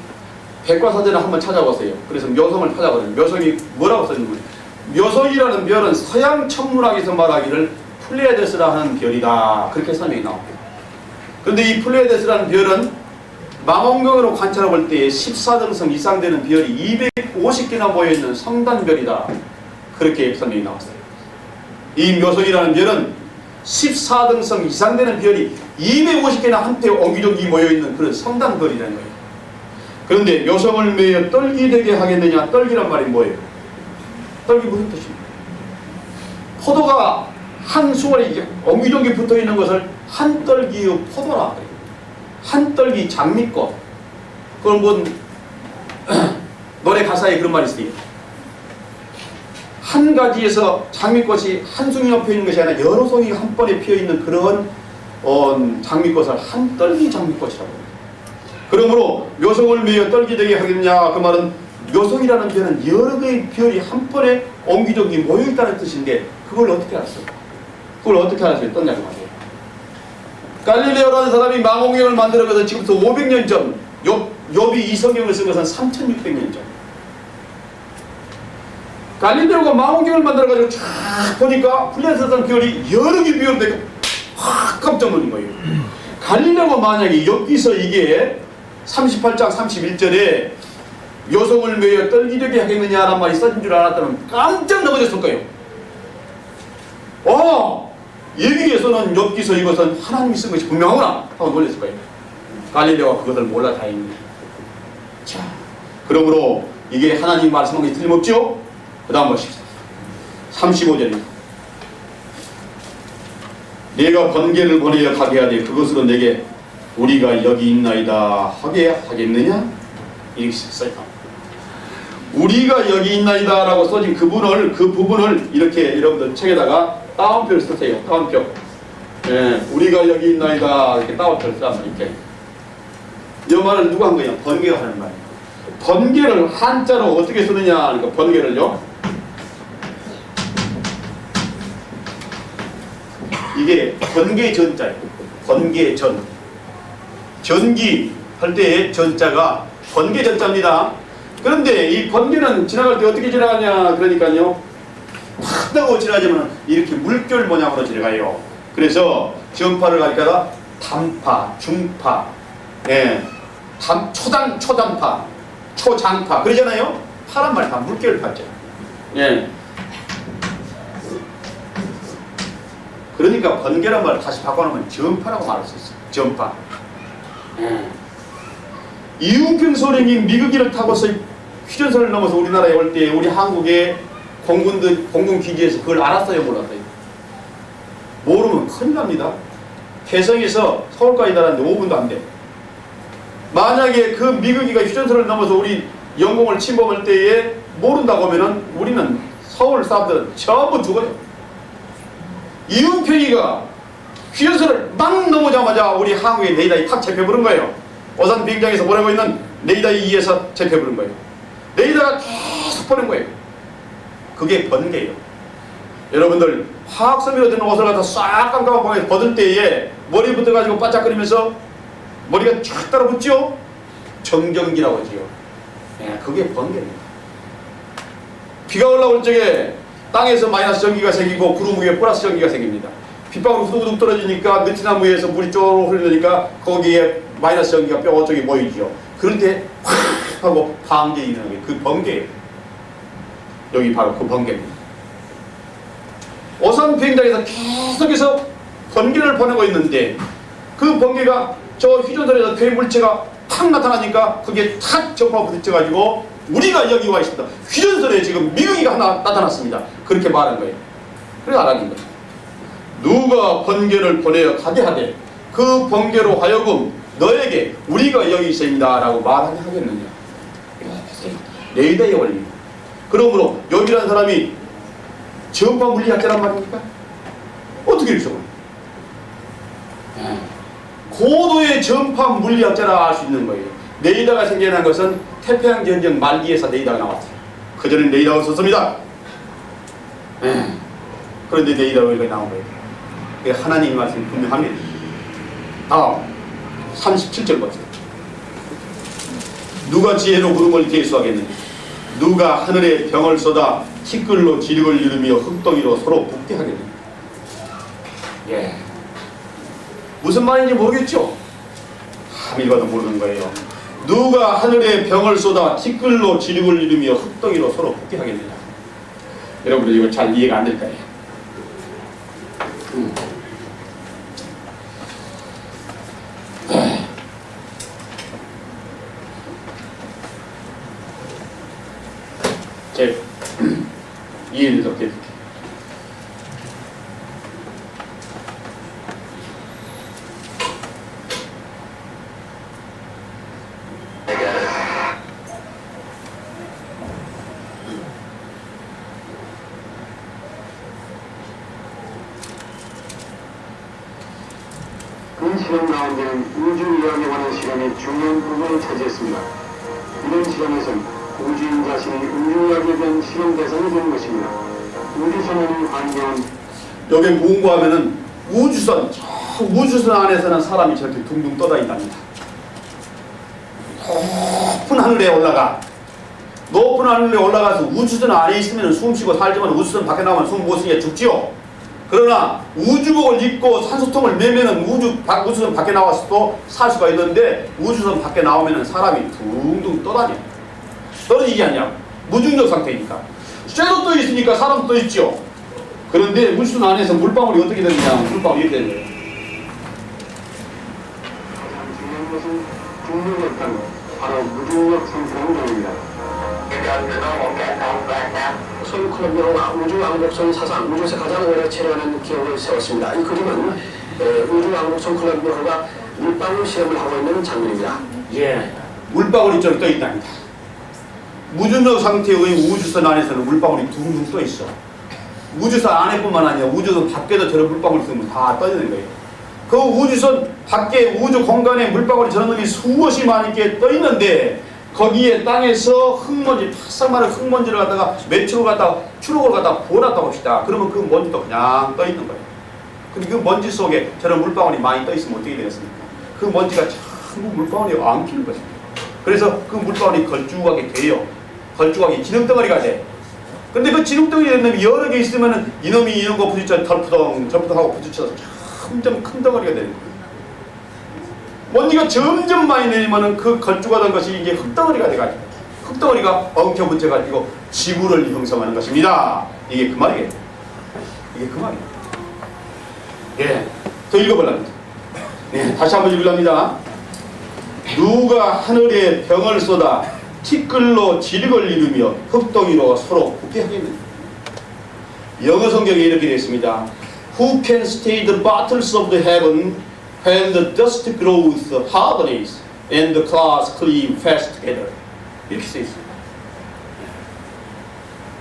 백과사전을 한번 찾아보세요. 그래서 묘성을 찾아보세요. 묘성이 뭐라고 써있는 거예요. 묘성이라는 별은 서양 천문학에서 말하기를 플레이아데스라 하는 별이다. 그렇게 설명이 나옵니다. 그런데 이 플레이아데스라는 별은 망원경으로 관찰해 볼 때 14등성 이상 되는 별이 250개나 모여있는 성단별이다. 그렇게 설명이 나왔어요. 이 묘성이라는 별은 14등성 이상 되는 별이 250개나 한테 옹기종기 모여있는 그런 성단별이라는 거예요. 그런데 묘성을 매여 떨기되게 하겠느냐. 떨기란 말이 뭐예요? 떨기 무슨 뜻입니까? 포도가 한 수월에 이게 옹기종기 붙어 있는 것을 한떨기의 포도라 그래요. 한떨기 장미꽃. 그럼 뭐 노래 가사에 그런 말이 있어요. 한 가지에서 장미꽃이 한 송이가 피어 있는 것이 아니라 여러 송이가 한 번에 피어 있는 그런 장미꽃을 한떨기 장미꽃이라고 해요. 그러므로 묘송을 매여 떨기되게 하겠느냐 그 말은 묘송이라는 별은 여러 개의 별이 한 번에 옹기종기 모여있다는 뜻인데 그걸 어떻게 알았어요? 그걸 어떻게 알았어요? 떴냐고 말이에요. 갈릴레오라는 사람이 망원경을 만들어서 지금부터 500년 전 욥이 이 성경을 쓴 것은 3600년 전. 갈릴레오가 망원경을 만들어가지고 쫙 보니까 플레셋산 별이 여러 개 비어있는데 확 깜짝 놀란 거예요. 갈릴레오가 만약에 여기서 이게 38장 31절에 묘송을 매여 떨기되게 하겠느냐라는 말이 써진 줄 알았다면 깜짝 넘어졌을 거예요. 여기에서는 엽기서 이것은 하나님이 쓴 것이 분명하구나 하고 놀랐을 거예요. 갈릴레오가 그것을 몰라 다행입니다. 자, 그러므로 이게 하나님 말씀한 게 틀림없죠? 그 다음 보십시오. 35절입니다. 내가 번개를 보내어 가게 하되 그것으로 내게 우리가 여기 있나이다 하게 하겠느냐? 이렇게 써요. 우리가 여기 있나이다 라고 써진 그 부분을 이렇게 여러분들 책에다가 따옴표를 쓰세요. 따옴표. 예, 우리가 여기 있나이다 이렇게 따옴표를 쓰면 이렇게. 이 말을 누가 한 거냐? 번개가 하는 말이에요. 번개를 한자로 어떻게 쓰느냐? 그러니까 번개를요. 이게 번개전자예요. 번개전. 전기 할 때의 전자가 번개전자입니다. 그런데 이 번개는 지나갈 때 어떻게 지나가냐? 그러니까요. 팍하고 지나가면 이렇게 물결 모양으로 지나가요. 그래서 전파를 가리켜서 단파, 중파, 예, 초단파, 초장파 그러잖아요. 파란 말 다 물결 파죠. 예. 그러니까 번개란 말을 다시 바꿔놓으면 전파라고 말할 수 있어요. 전파. 이웅평 소령이 미국기를 타고서 휴전선을 넘어서 우리나라에 올 때 우리 한국의 공군기지에서 그걸 알았어요? 몰랐어요? 모르면 큰일 납니다. 개성에서 서울까지 달았는데 5분도 안 돼. 만약에 그 미국기가 휴전선을 넘어서 우리 영공을 침범할 때에 모른다고 하면은 우리는 서울 사람들은 전부 죽어요. 이웅평이가 휴전선을 막 넘어자마자 우리 한국의 레이더에 탁 잡혀버린 거예요. 오산 비행장에서 보내고 있는 레이더 2에서 잡혀버린 거예요. 레이더가 계속 보낸 거예요. 그게 번개예요. 여러분들 화학섬유로 된 옷을 갖다 싹 깜깜한 방에 벗을 때에 머리 붙어가지고 바짝거리면서 머리가 쫙 따라붙죠? 정전기라고 하지요. 예, 그게 번개입니다. 비가 올라올 적에 땅에서 마이너스 전기가 생기고 구름 위에 플러스 전기가 생깁니다. 빗방울이 후두둑 떨어지니까 느티나무 위에서 물이 쪼르륵 흐르니까 거기에 마이너스 전기가 뼈 쪽에 모이죠. 그럴 때 확 하고 방귀 일어나는 게 그 번개예요. 여기 바로 그 번개입니다. 오산 비행장에서 계속해서 번개를 보내고 있는데 그 번개가 저 휴전선에서 괴물체가 탁 나타나니까 그게 탁 전파가 부딪혀가지고 우리가 여기 와 있습니다. 휴전선에 지금 미국이가 하나 나타났습니다. 그렇게 말한 거예요. 그래서 알아낸 거예요. 누가 번개를 보내어 가게 하되 그 번개로 하여금 너에게 우리가 여기 있습니다 라고 말하게 하겠느냐. 레이더의 원리입니다. 그러므로 여기라는 사람이 전파 물리학자란 말입니까? 어떻게 이렇게 적어요? 고도의 전파 물리학자라 할 수 있는 거예요. 레이더가 생겨난 것은 태평양 전쟁 말기에서 레이더가 나왔어요. 그전엔 레이더가 없었습니다. 그런데 레이더가 이렇게 나온 거예요. 하나님의 말씀이 분명합니다. 다음 37절 보세요. 누가 지혜로 구름을 계수하겠느냐? 누가 하늘에 병을 쏟아 티끌로 지력을 이루며 흙덩이로 서로 붙게 하겠느냐? 예. 무슨 말인지 모르겠죠? 참 읽어도 모르는 거예요. 누가 하늘에 병을 쏟아 티끌로 지력을 이루며 흙덩이로 서로 붙게 하겠느냐? 여러분들 이거 잘 이해가 안 될 거예요. 제 이해를 돕게 그 실험 가운데는 우주이론에 관한 실험이 중요한 부분을 차지했습니다. 이런 실험에서는 우주인 자신이 우주이학에 대한 실험 대상이 되는 것입니다. 우주선원이 환경은 여기 뭔가 하면은 우주선, 저 우주선 안에서는 사람이 저렇게 둥둥 떠다닌답니다. 높은 하늘에 올라가. 높은 하늘에 올라가서 우주선 안에 있으면 숨 쉬고 살지만 우주선 밖에 나오면 숨 못 쉬게 죽지요. 그러나 우주복을 입고 산소통을 매면은 우주선 밖에 나와서도 살 수가 있는데 우주선 밖에 나오면은 사람이 둥둥 떠다녀. 떨어지지 않냐고. 무중력 상태니까. 쇠도 떠 있으니까 사람도 떠 있죠. 그런데 우주선 안에서 물방울이 어떻게 되느냐. 물방울이 이렇게 되는 거예요. 가장 중요한 것은 중력이었다는 것, 바로 무중력 상태라는 점입니다. 소위 콜롬비아가 우주왕복선 사상, 우주에서 가장 오래 체류하는 기록을 세웠습니다. 이 그림은 우주왕복선 콜롬비아가 물방울 실험을 하고 있는 장면입니다. 예. 물방울이 저기 떠 있답니다. 무중력 상태의 우주선 안에서는 물방울이 둥둥 떠 있어. 우주선 안에뿐만 아니라 우주선 밖에도 저런 물방울이 있으면 다 떠 있는 거예요. 그 우주선 밖에 우주 공간에 물방울이 저런 놈이 수없이 많게 떠 있는데 거기에 땅에서 흙먼지, 바싹 마른 흙먼지를 갖다가 매출을 갖다가 추록을 갖다가 부어놨다고 합시다. 그러면 그 먼지도 그냥 떠 있는 거예요. 근데 그 먼지 속에 저런 물방울이 많이 떠 있으면 어떻게 되겠습니까? 그 먼지가 전부 물방울이 엉키는 것입니다. 그래서 그 물방울이 걸쭉하게 돼요. 걸쭉하게 기름덩어리가 돼. 근데 그 기름덩어리 된 놈이 여러 개 있으면은 이놈이 이런 거 부딪혀 덜푸덩 하고 부딪혀서 점점 큰 덩어리가 되는 거예요. 먼지가 점점 많이 내리면은 그 걸쭉하던 것이 이제 흙덩어리가 돼가지고 흙덩어리가 엉켜 붙여가지고 지구를 형성하는 것입니다. 이게 그 말이에요. 이게 그 말이에요. 예, 더 읽어보랍니다. 네, 다시 한번 읽으랍니다. 누가 하늘에 병을 쏟아 티끌로 지륵을 이루며 흙덩이로 서로 부패하겠느냐. 영어 성경에 이렇게 되어 있습니다. Who can stay the battles of the heaven when the dust grows hardens and the clouds cleave fast together. 이렇게 써 있습니다.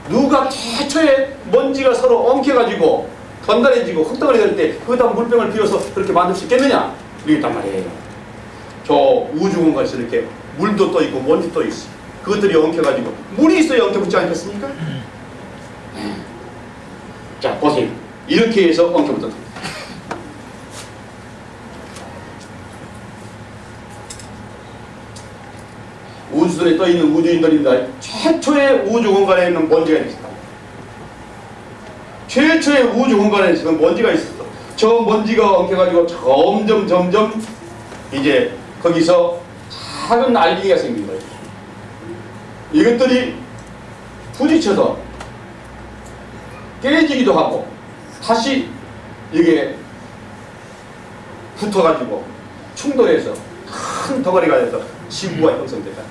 누가 태초에 먼지가 서로 엉켜가지고 건달해지고 흙덩어리 될 때 거기다 물병을 비워서 그렇게 만들 수 있겠느냐? 이렇게 있단 말이에요. 저 우주 공간에서 이렇게 물도 떠 있고 먼지도 떠 있어. 그것들이 엉켜가지고 물이 있어야 엉켜붙지 않겠습니까? 자, 보세요. 이렇게 해서 엉켜붙었다. 우주선에 떠 있는 우주인들입니다. 최초의 우주 공간에 있는 먼지가 있었다. 최초의 우주 공간에 있는 먼지가 있었어. 저 먼지가 엉켜가지고 점점 이제 거기서 작은 알갱이가 생긴 거예요. 이것들이 부딪혀서 깨지기도 하고 다시 이게 붙어가지고 충돌해서 큰 덩어리가 돼서 지구가 형성됐다.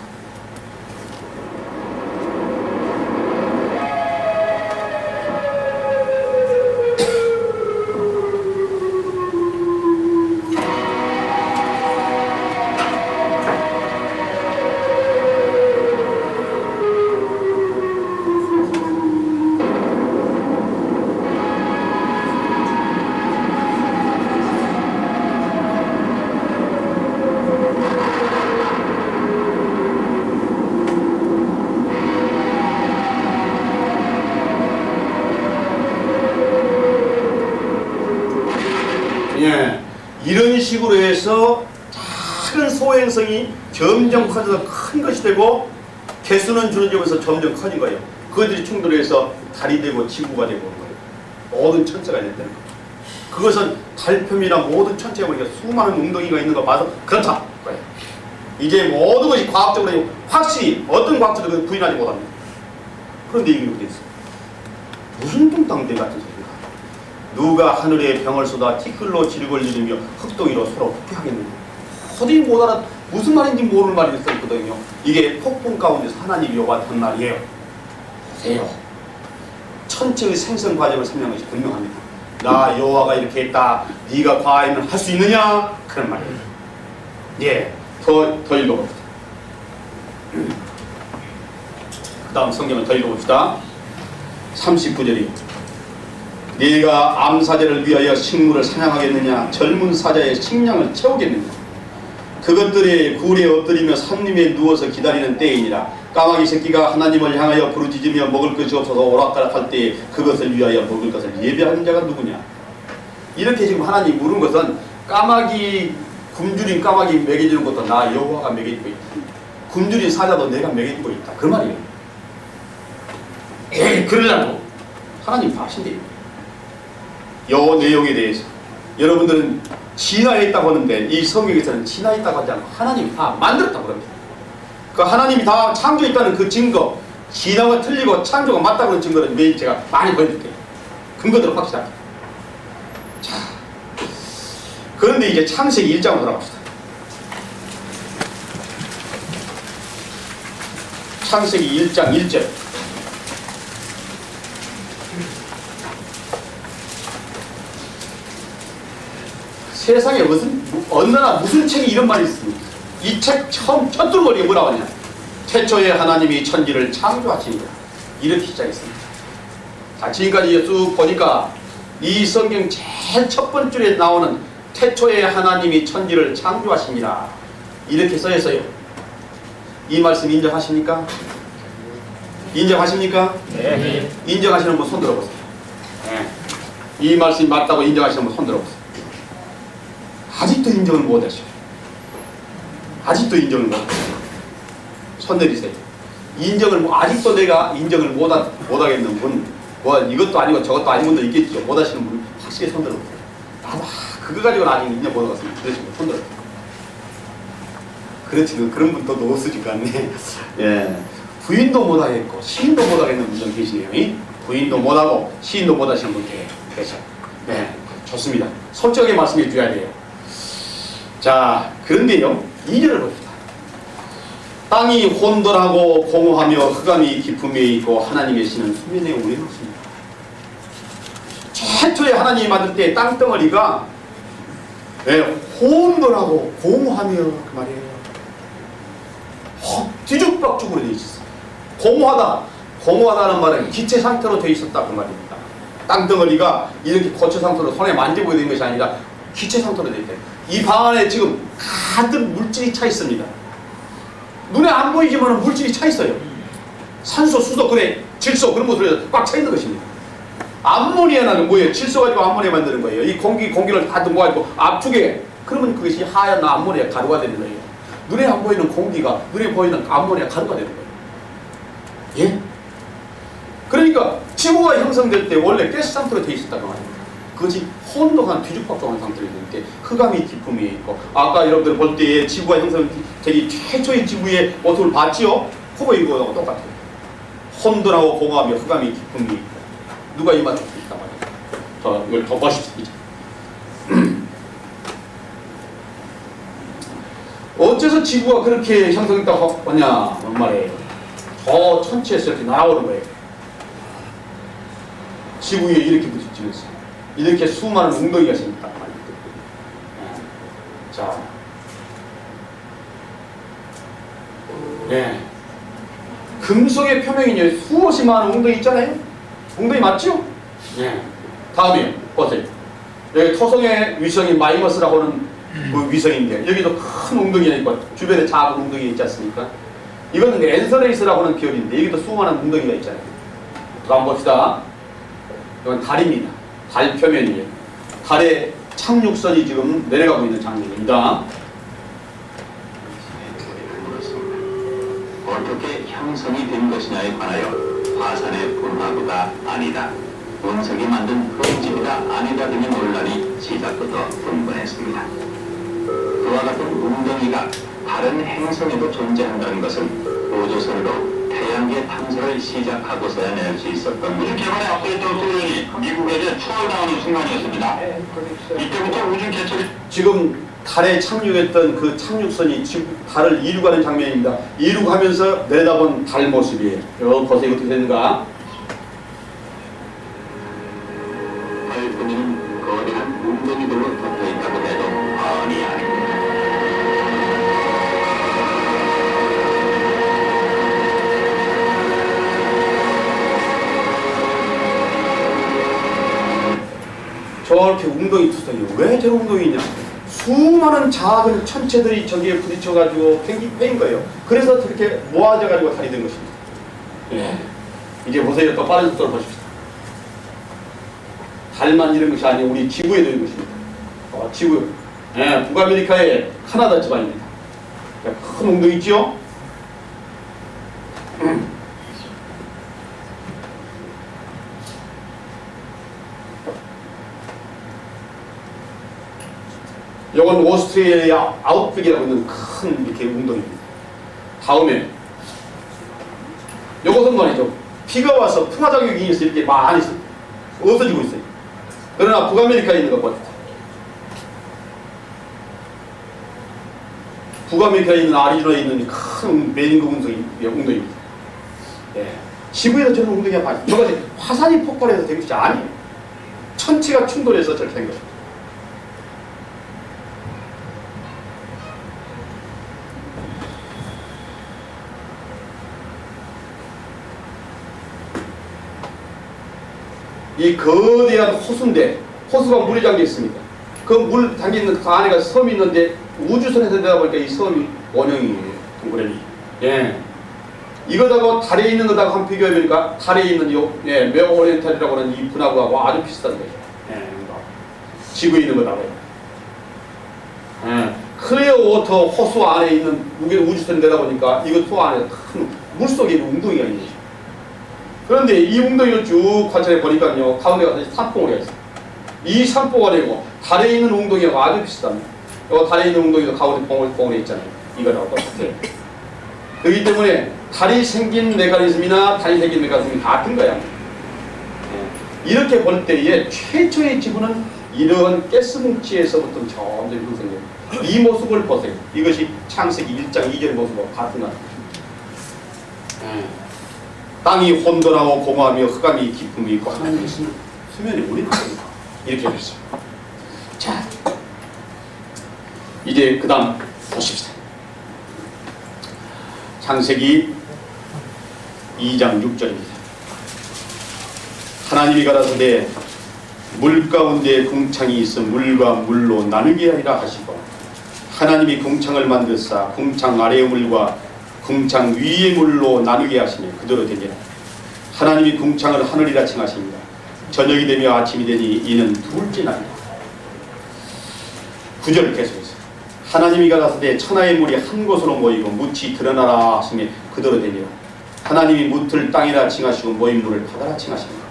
예, 이런 식으로 해서 작은 소행성이 점점 커져서 큰 것이 되고 개수는 줄어들면서 점점 커진 거예요. 그것들이 충돌해서 달이 되고 지구가 되고 그런 거예요. 모든 천체가 됐다는 거예요. 그것은 달표면이나 모든 천체에 보니까 수많은 웅덩이가 있는 거 봐서 그렇다. 이제 모든 것이 과학적으로 확실히 어떤 과학자도 부인하지 못합니다. 그런데 이게 이렇게 됐어요. 무슨 뚱땅대 같은 소리가. 누가 하늘에 병을 쏟아 티끌로 지륵을 이루며 흙덩이로 서로 부패하겠느냐. 어디 못 알아 무슨 말인지 모르는 말이 있었거든요. 이게 폭풍 가운데서 하나님이 요구한 말이에요. 보세요. 천체의 생성 과정을 설명한 것이 분명합니다. 나 여호와가 이렇게 했다. 네가 과하면 할 수 있느냐? 그런 말이에요. 예, 더 읽어봅시다. 그 다음 성경을 더 읽어봅시다. 39절이 네가 암사자를 위하여 식물을 사냥하겠느냐 젊은 사자의 식량을 채우겠느냐. 그것들이 굴에 엎드리며 산림에 누워서 기다리는 때이니라. 까마귀 새끼가 하나님을 향하여 부르짖으며 먹을 것이 없어서 오락가락할 때에 그것을 위하여 먹을 것을 예비하는 자가 누구냐. 이렇게 지금 하나님이 물은 것은 까마귀 굶주린 까마귀 먹여주는 것도 나 여호와가 먹여주고 있다. 굶주린 사자도 내가 먹여주고 있다. 그 말이에요. 그러려고 하나님 다 하신대요. 요 내용에 대해서 여러분들은 진화에 있다고 하는데 이 성경에서는 진화에 있다고 하지 않고 하나님이 다 만들었다고 합니다. 그 하나님이 다 창조했다는 그 증거, 진화가 틀리고 창조가 맞다고 하는 증거는 매일 제가 많이 보여드릴게요. 근거들은 확실하게. 자, 그런데 이제 창세기 1장으로 돌아갑시다. 창세기 1장 1절. 세상에 어느 나라 무슨 책이 이런 말이 있습니까? 이 책 처음 첫 줄머리에 뭐라고 하냐? 태초에 하나님이 천지를 창조하시니라. 이렇게 시작했습니다. 자, 지금까지 쭉 보니까 이 성경 제일 첫 번째 줄에 나오는 태초에 하나님이 천지를 창조하시니라. 이렇게 써있어요. 이 말씀 인정하십니까? 인정하십니까? 네. 인정하시는 분 손 들어보세요. 네. 이 말씀이 맞다고 인정하시는 분 손 들어보세요. 아직도 인정을 못하셔요. 아직도 인정을 못하세요. 손 내리세요. 인정을 아직도 내가 인정을 못하겠는 분, 뭐 이것도 아니고 저것도 아닌 분도 있겠죠. 못하시는 분 확실히 손 들어보세요. 나도 그거 가지고는 아직 인정 못하겠습니다. 그러시면 손 들어보세요. 그렇지, 그런 분도 없으실 것 같네. 예. 부인도 못하겠고 시인도 못하겠는 분도 계시네요. 부인도 못하고 시인도 못하시는 분 계셔. 네, 좋습니다. 솔직하게 말씀해 드려야 돼요. 자, 그런데요, 2절을 봅시다. 땅이 혼돈하고 공허하며 흑암이 깊음에 있고 하나님의 신은 수면에 우려놓습니다. 최초에 하나님이 만들 때 땅덩어리가 혼돈하고 공허하며 그 말이에요. 뒤죽박죽으로 되어 있었어요. 공허하다는 말은 기체 상태로 되어 있었다 그 말입니다. 땅덩어리가 이렇게 고체 상태로 손에 만져보게 된 것이 아니라 기체 상태로 되어 있대요. 이 방 안에 지금 가득 물질이 차 있습니다. 눈에 안 보이지만 물질이 차 있어요. 산소, 수소, 그래, 질소 그런 것들이 꽉 차 있는 것입니다. 암모니아는 뭐예요? 질소 가지고 암모니아 만드는 거예요. 이 공기를 다 모아있고 압축에 그러면 그것이 하얀 암모니아 가루가 되는 거예요. 눈에 안 보이는 공기가 눈에 보이는 암모니아 가루가 되는 거예요. 예? 그러니까 지구가 형성될 때 원래 가스 상태로 되어 있었다고 말입니다. 그것이 혼돈한 뒤죽박죽한 상태로 있는데 흑암이 깊음이 있고 아까 여러분들 볼 때 지구가 형성되기 최초의 지구의 모습을 봤지요? 그거 이거하고 똑같아요. 혼돈하고 공허하며 흑암이 깊음이 있고 누가 이 맞출 수 있단 말이에요. 이걸 더 보십시오. 어째서 지구가 그렇게 형성했다고 하냐 말이에요. 저 천체에서 이렇게 날아오는 거예요. 지구 위에 이렇게 부딪히면서 이렇게 수많은 웅덩이가 생겼단 말이에요. 자, 금속의 표면에 수없이 많은 웅덩이 있잖아요. 웅덩이 맞죠? 다음에 보세요. 여기 토성의 위성이 마이머스라고 하는 그 위성인데 여기도 큰 웅덩이가 있고 주변에 작은 웅덩이가 있지 않습니까? 이거는 엔서레이스라고 하는 별인데 여기도 수많은 웅덩이가 있잖아요. 한번 봅시다. 이건 달입니다. 달 표면이에요. 달의 착륙선이 지금 내려가고 있는 장면입니다. 어떻게 형성이 된 것이냐에 관하여 화산의 분화구가 아니다, 원석이 만든 흙집이다 아니다 등의 논란이 시작부터 분분했습니다. 그와 같은 웅덩이가 다른 행성에도 존재한다는 것은 우주선으로 태양계 탐사를 시작하고서야 낼 수 있었던 우주 개발의 앞서있던 소련이 미국에게 추월당하는 순간이었습니다. 이때부터 우주 개척이 지금 달에 착륙했던 그 착륙선이 달을 이륙하는 장면입니다. 이륙하면서 내다본 달 모습이에요. 여러분 보세요. 어떻게 되는가? 달 분위는 거대한 웅덩이들로 덮여있다고 해도 과언이 아닙니다. 저렇게 웅덩이 투성이에요. 왜 저런 웅덩이 있냐? 수많은 작은 천체들이 저기에 부딪혀가지고 팽인 거예요. 그래서 그렇게 모아져가지고 달이 된 것입니다. 예. 이제 보세요. 더 빠른 속도로 보십시다. 달만 이런 것이 아니고 우리 지구에도 있는 것입니다. 지구. 예, 북아메리카의 카나다 지방입니다. 큰 웅덩이 있죠? 이건 오스트레일리아 아웃백이라고 있는 큰 이렇게 웅덩이입니다. 다음에 이것은 말이죠. 비가 와서 풍화작용이 있어서 이렇게 많이 없어지고 있어요. 그러나 북아메리카에 있는 것 같아요. 북아메리카에 있는 아리조나에 있는 큰 메인그 웅덩이입니다. 예. 지구에서 저런 웅덩이가 많이 저것이 화산이 폭발해서 된 것이 아니에요. 천체가 충돌해서 저렇게 된 것입니다. 이 거대한 호수인데 호수가 물에 잠겨 있습니다. 그 물 잠겨 있는 그 안에가 섬이 있는데 우주선에서 내다보니까 이 섬이 원형이에요. 동그라미. 예. 이거다가 달에 있는 거다가 한번 비교해 보니까 달에 있는 메오 오리엔탈이라고 하는 이 분화구하고 아주 비슷한 거예요. 예. 지구에 있는 거다가. 예. 클리어 워터 호수 안에 있는 우주선에 내다보니까 이거 소 안에 큰 물속에 있는 웅덩이가 있는 거죠. 그런데 이 웅덩이를 쭉 관찰해 보니까요, 가운데 가서 산봉우리가 있어요. 이 산봉우리고 달에 있는 웅덩이하고 아주 비슷합니다. 이 달에 있는 웅덩이도 가운데 봉우리 있잖아요. 이거라고 똑같아요. 그렇기 때문에 달이 생긴 메커니즘이나 달이 생긴 메커니즘이 같은 거야. 이렇게 볼 때에 최초의 지구는 이런 가스 뭉치에서부터 점점 형성돼요. 이 모습을 보세요. 이것이 창세기 1장 2절의 모습과 같은 것 같아요. 땅이 혼돈하고 공허하며 흑암이 깊음이 있고 하나님의 수면이 우리는 이렇게 됐어요. 자, 이제 그 다음 보십시다. 창세기 2장 6절입니다. 하나님이 가라사대 물 가운데 궁창이 있어 물과 물로 나누게 하리라 하시고 하나님이 궁창을 만드사 궁창 아래의 물과 궁창 위의 물로 나누게 하시며 그대로 되니라. 하나님이 궁창을 하늘이라 칭하십니다. 저녁이 되며 아침이 되니 이는 둘째 날이다. 9절 계속해서 하나님이 가라사대 천하의 물이 한 곳으로 모이고 묻이 드러나라 하시며 그대로 되니라. 하나님이 묻을 땅이라 칭하시고 모인 물을 바다라 칭하십니다.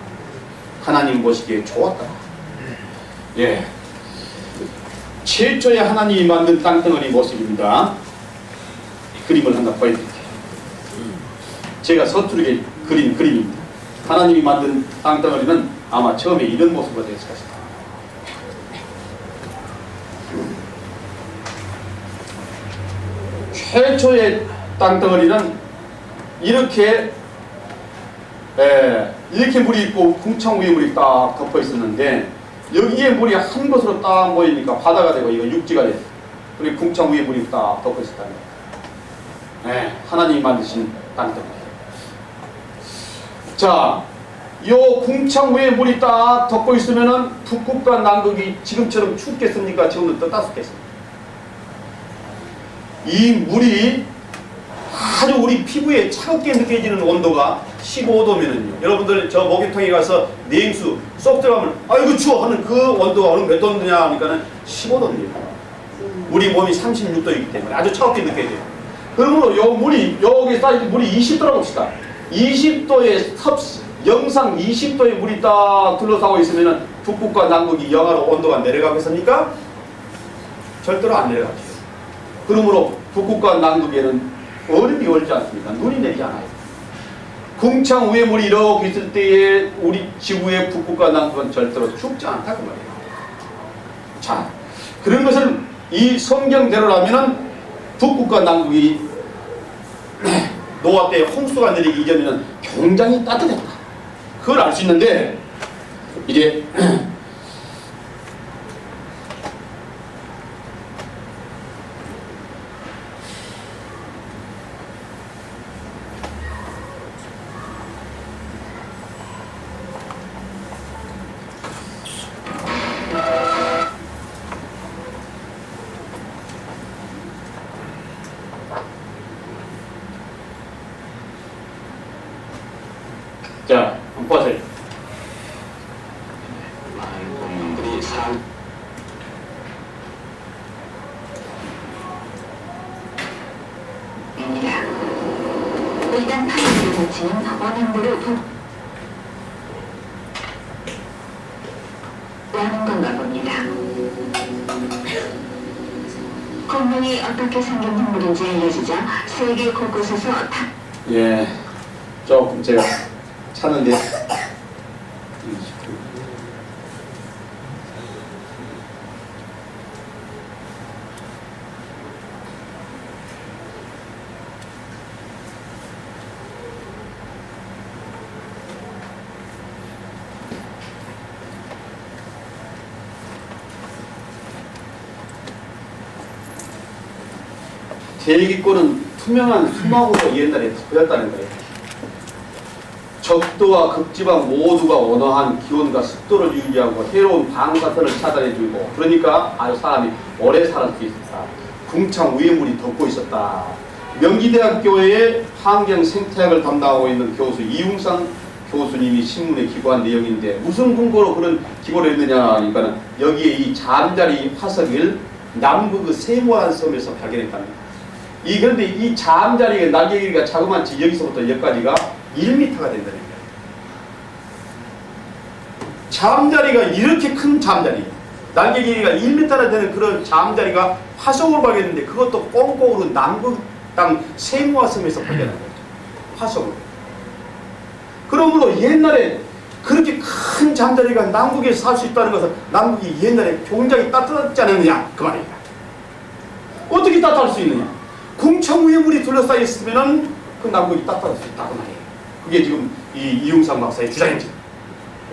하나님 보시기에 좋았다. 예, 최초의 하나님이 만든 땅덩어리 모습입니다. 그림을 하나 보여드릴게요. 제가 서투르게 그린 그림입니다. 하나님이 만든 땅덩어리는 아마 처음에 이런 모습으로 되었을 것입니다. 최초의 땅덩어리는 이렇게 이렇게 물이 있고 궁창 위에 물이 딱 덮어 있었는데 여기에 물이 한 곳으로 딱 모이니까 바다가 되고 이거 육지가 됐어요. 그리고 궁창 위에 물이 딱 덮어 있었다는 거예요. 하나님이 만드신 땅덩어리. 자, 요 궁창 위에 물이 딱 덮고 있으면은 북극과 남극이 지금처럼 춥겠습니까? 지금은 더 따뜻겠습니까? 이 물이 아주 우리 피부에 차갑게 느껴지는 온도가 15도면은요. 여러분들 저 모기통에 가서 냉수 쏙 들어가면 아이고 추워 하는 그 온도가 어느 몇 도냐 하니까는 15도입니다. 우리 몸이 36도이기 때문에 아주 차갑게 느껴져요. 그러므로 요 물이 여기 쌓인 물이 20도라고 봅시다. 20도의 영상 20도의 물이 딱 둘러싸고 있으면은 북극과 남극이 영하로 온도가 내려가겠습니까? 절대로 안 내려가죠. 그러므로 북극과 남극에는 얼음이 얼지 않습니까? 눈이 내리지 않아요. 궁창 위에 물이 이렇게 있을 때에 우리 지구의 북극과 남극은 절대로 춥지 않다고 말이에요. 자, 그런 것을 이 성경대로라면은 북극과 남극이 노아 때 홍수가 내리기 이전에는 굉장히 따뜻했다. 그걸 알 수 있는데 이제 입니다. 일단 파일을 고치는 원인들을 라는 건가 봅니다. 공룡이 어떻게 생긴 동물인지 알려주자 세계 곳곳에서 예, 조금 제가 찾는데 대기권은 투명한 수막으로 옛날에 덮여졌다는 거예요. 적도와 극지방 모두가 원활한 기온과 습도를 유지하고 해로운 방사선을 차단해주고 그러니까 아주 사람이 오래 살 수 있었다. 궁창 위에 물이 덮고 있었다. 명지대학교의 환경 생태학을 담당하고 있는 교수 이웅상 교수님이 신문에 기고한 내용인데 무슨 근거로 그런 기고를 했느냐 하니까는 여기에 이 잠자리 화석을 남극의 세모한 섬에서 발견했답니다. 그런데 이 잠자리가 날개 길이가 자그마치 여기서부터 여기까지가 1m가 된다는 거예요. 잠자리가 이렇게 큰 잠자리, 날개 길이가 1m나 되는 그런 잠자리가 화석으로 발견했는데 그것도 꽁꽁으로 남극 땅 세모화섬에서 발견한 거죠. 화석으로. 그러므로 옛날에 그렇게 큰 잠자리가 남극에서 살 수 있다는 것은 남극이 옛날에 굉장히 따뜻하지 않았느냐 그 말입니다. 어떻게 따뜻할 수 있느냐? 궁청 위에 물이 둘러싸여 있으면은 그 남극이 따뜻할 수 있다고 말이에요. 그게 지금 이 이용상 박사의 주장이죠.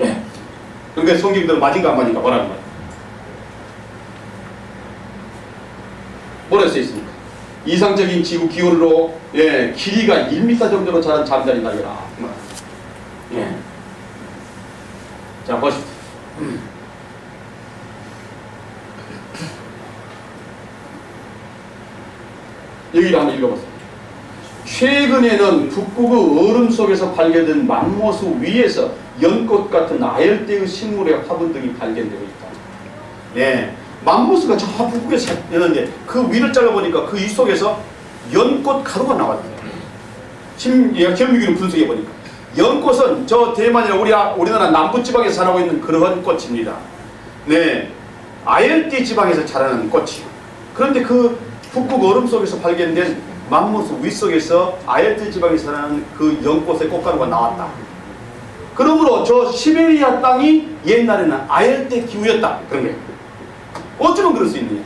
예. 그러니까 성경대로 맞은가 안 맞은가 뭐라는 말이에요. 뭐라 써 있습니까? 이상적인 지구 기온으로 길이가 1m 정도로 자란 잠자리 날개라. 예. 자 보십시오. 여기를 한번 읽어보세요. 최근에는 북극의 얼음 속에서 발견된 맘모스 위에서 연꽃 같은 아열대의 식물의 화분 등이 발견되고 있다. 네, 맘모스가 저 북극에 살았는데 그 위를 잘라보니까 그 이 속에서 연꽃 가루가 나왔어요. 현미경을 분석해보니까 연꽃은 저 대만이나 우리나라 남부지방에서 자라고 있는 그러한 꽃입니다. 네, 아열대 지방에서 자라는 꽃이요. 그런데 그 북극 얼음 속에서 발견된 맘모스 윗속에서 아열대 지방에서 자라는 그 연꽃의 꽃가루가 나왔다. 그러므로 저 시베리아 땅이 옛날에는 아열대 기후였다. 그런 거예요. 어쩌면 그럴 수 있느냐?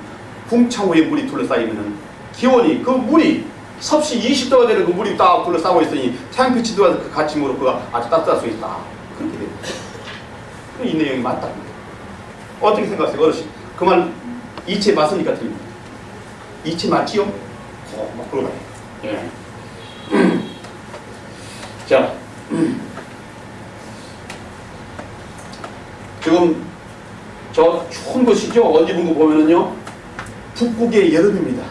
궁창호에 물이 둘러싸이면은 기온이 그 물이 섭씨 20도가 되는 그 물이 딱 둘러싸고 있으니 태양빛이 들어와서 그 같이므로 그가 아주 따뜻할 수 있다. 그렇게 됩니다. 이 내용이 맞다. 어떻게 생각하세요, 어르신? 그 말 이체 맞습니까, 틀립니까? 이체 맞지요? 막 그러고 예. 자, 지금 저 추운 곳이죠. 어디 본 거 보면은요, 북극의 여름입니다.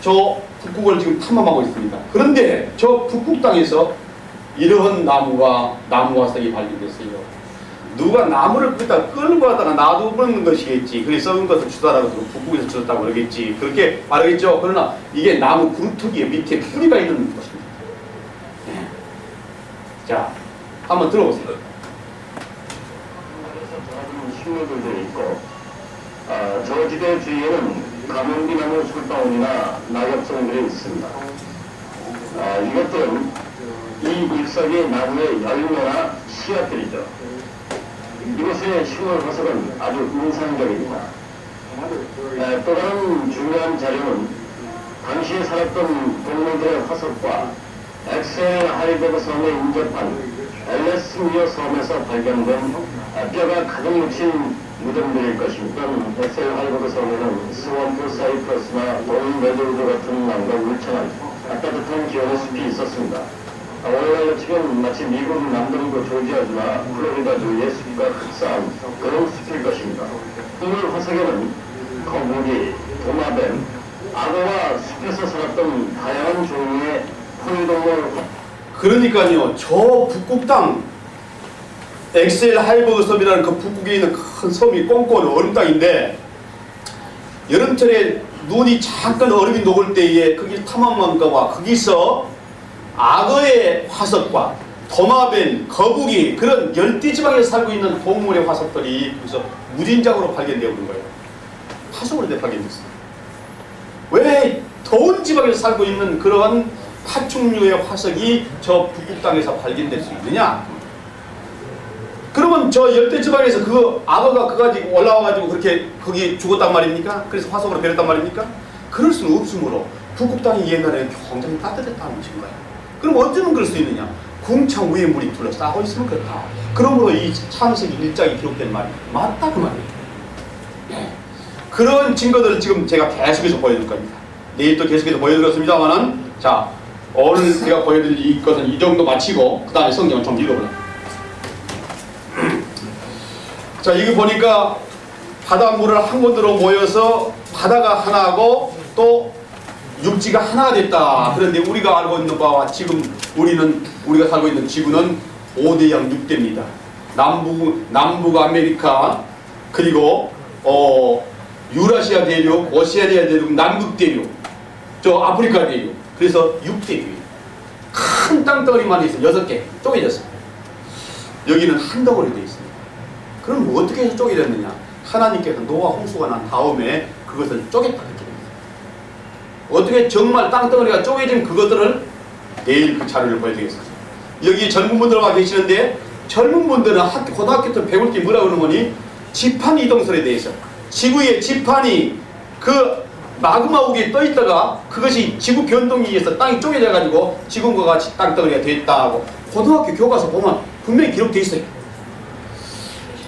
저 북극을 지금 탐험하고 있습니다. 그런데 저 북극 땅에서 이러한 나무 화석이 발견됐어요. 누가 나무를 거기다 끌고 가다가 놔두는 것이겠지. 그래 썩은 것을 주다라고 북극에서 주웠다고 그러겠지. 그렇게 말하겠죠. 그러나 이게 나무 굴뚝이에 밑에 뿌리가 있는 것입니다. 네. 자, 한번 들어보세요. 식물들도 있고, 저 지대 주위에는 가물기나무 술방울이나 낙엽송들이 있습니다. 이것들은 이 잎사귀 나무의 열매나 씨앗들이죠. 이곳의 식물 화석은 아주 인상적입니다. 또 다른 중요한 자료는 당시에 살았던 동물들의 화석과 엑셀 하이버그 섬에 인접한 엘레스미어 섬에서 발견된 뼈가 가득 묻힌 무덤들일 것입니다. 엑셀 하이버그 섬에는 스원프 사이프러스나 돈 레드우드 같은 나무가 울창한 따뜻한 기온의 숲이 있었습니다. 오늘날로 치면 마치 미국 남동부 조지아주나 플로리다주의 숲과 흡사한 그런 숲일 것입니다. 동물 화석에는 거북이, 도마뱀, 악어와 숲에서 살았던 다양한 종류의 포유동물. 그러니까요, 저 북극 땅 엑셀 하이버그 섬이라는 그 북극에 있는 큰 섬이 꽁꽁 얼음 땅인데 여름철에 눈이 잠깐 얼음이 녹을 때에 거기 탐험한 거와 거기서 악어의 화석과 도마뱀, 거북이 그런 열대지방에 살고 있는 동물의 화석들이 여기서 무진장으로 발견되어 온 거예요. 화석으로 발견됐어요. 왜 더운 지방에 살고 있는 그런 파충류의 화석이 저 북극 땅에서 발견될 수 있느냐? 그러면 저 열대지방에서 그 악어가 그까지 올라와가지고 그렇게 거기 죽었단 말입니까? 그래서 화석으로 변했단 말입니까? 그럴 수는 없으므로 북극 땅이 옛날에 굉장히 따뜻했다는 것인 거예요. 그럼 어쩌면 그럴 수 있느냐? 궁창 위에 물이 둘러싸고 있으면 그렇다. 그러므로 이 창세기 1장이 기록된 말이 맞다 그 말이에요. 네. 그런 증거들을 지금 제가 계속해서 보여줄 겁니다. 내일 또 계속해서 보여드렸습니다만은 자 오늘 제가 보여드릴 이것은 이 정도 마치고 그 다음에 성경을 좀 읽어보자. 자 이거 보니까 바닷물을 한 곳으로 모여서 바다가 하나고 또 육지가 하나가 됐다. 그런데 우리가 알고 있는 바와 지금 우리가 살고 있는 지구는 5대양 6대입니다. 남북 아메리카 그리고 유라시아 대륙, 오세아니아 대륙, 남극 대륙, 저 아프리카 대륙. 그래서 6대륙이에요. 큰 땅덩어리만 있어 6개 쪼개졌어요. 여기는 한 덩어리 되어 있습니다. 그럼 뭐 어떻게 해서 쪼개졌느냐? 하나님께서 노아 홍수가 난 다음에 그것을 쪼갰다 그렇게 됩니다. 어떻게 정말 땅덩어리가 쪼개진 그것들을 내일 그 자료를 보여드리겠습니다. 여기 젊은 분들 와 계시는데 젊은 분들은 고등학교 때 배울 게 뭐라고 그러는 거니? 지판 이동설에 대해서 지구의 지판이 그 마그마 위에 떠 있다가 그것이 지구 변동에 의해서 땅이 쪼개져 가지고 지금과 같이 땅덩어리가 됐다고 고등학교 교과서 보면 분명히 기록되어 있어요.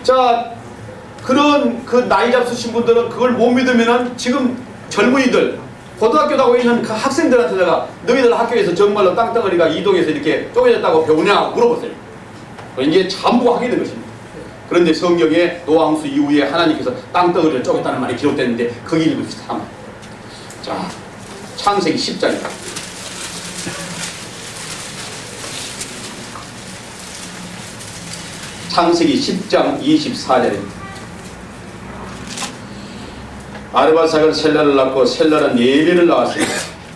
자 그런 그 나이 잡수신 분들은 그걸 못 믿으면은 지금 젊은이들 고등학교 다니고 있는 그 학생들한테다가 너희들 학교에서 정말로 땅덩어리가 이동해서 이렇게 쪼개졌다고 배우냐고 물어보세요. 이제 전부 하게 된 것입니다. 그런데 성경에 노아 홍수 이후에 하나님께서 땅덩어리를 쪼갰다는 말이 기록됐는데 거기 읽읍시다. 자, 창세기 10장입니다. 창세기 10장 24절입니다. 아르바삭은 셀라를 낳고 셀라는 예벨을 낳았습니다.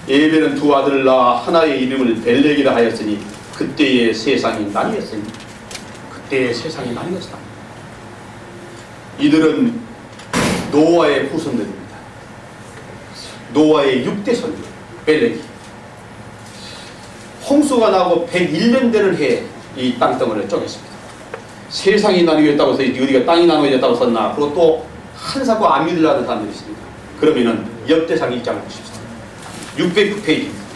예벨은 두 아들을 낳아 하나의 이름을 벨렉이라 하였으니 그때의 세상이 나뉘었습니다. 그때의 세상이 나뉘었다. 이들은 노아의 후손들입니다. 노아의 6대 손주 벨렉이 홍수가 나고 101년 되는 해에 이 땅덩어리를 쪼갰습니다. 세상이 나뉘었다고 해서 어디가 땅이 나뉘었다고 썼나? 그리고 또 한사과 아미들라는 사람들이 있습니다. 그러면은 역대상 1장을 보십시오. 609페이지입니다.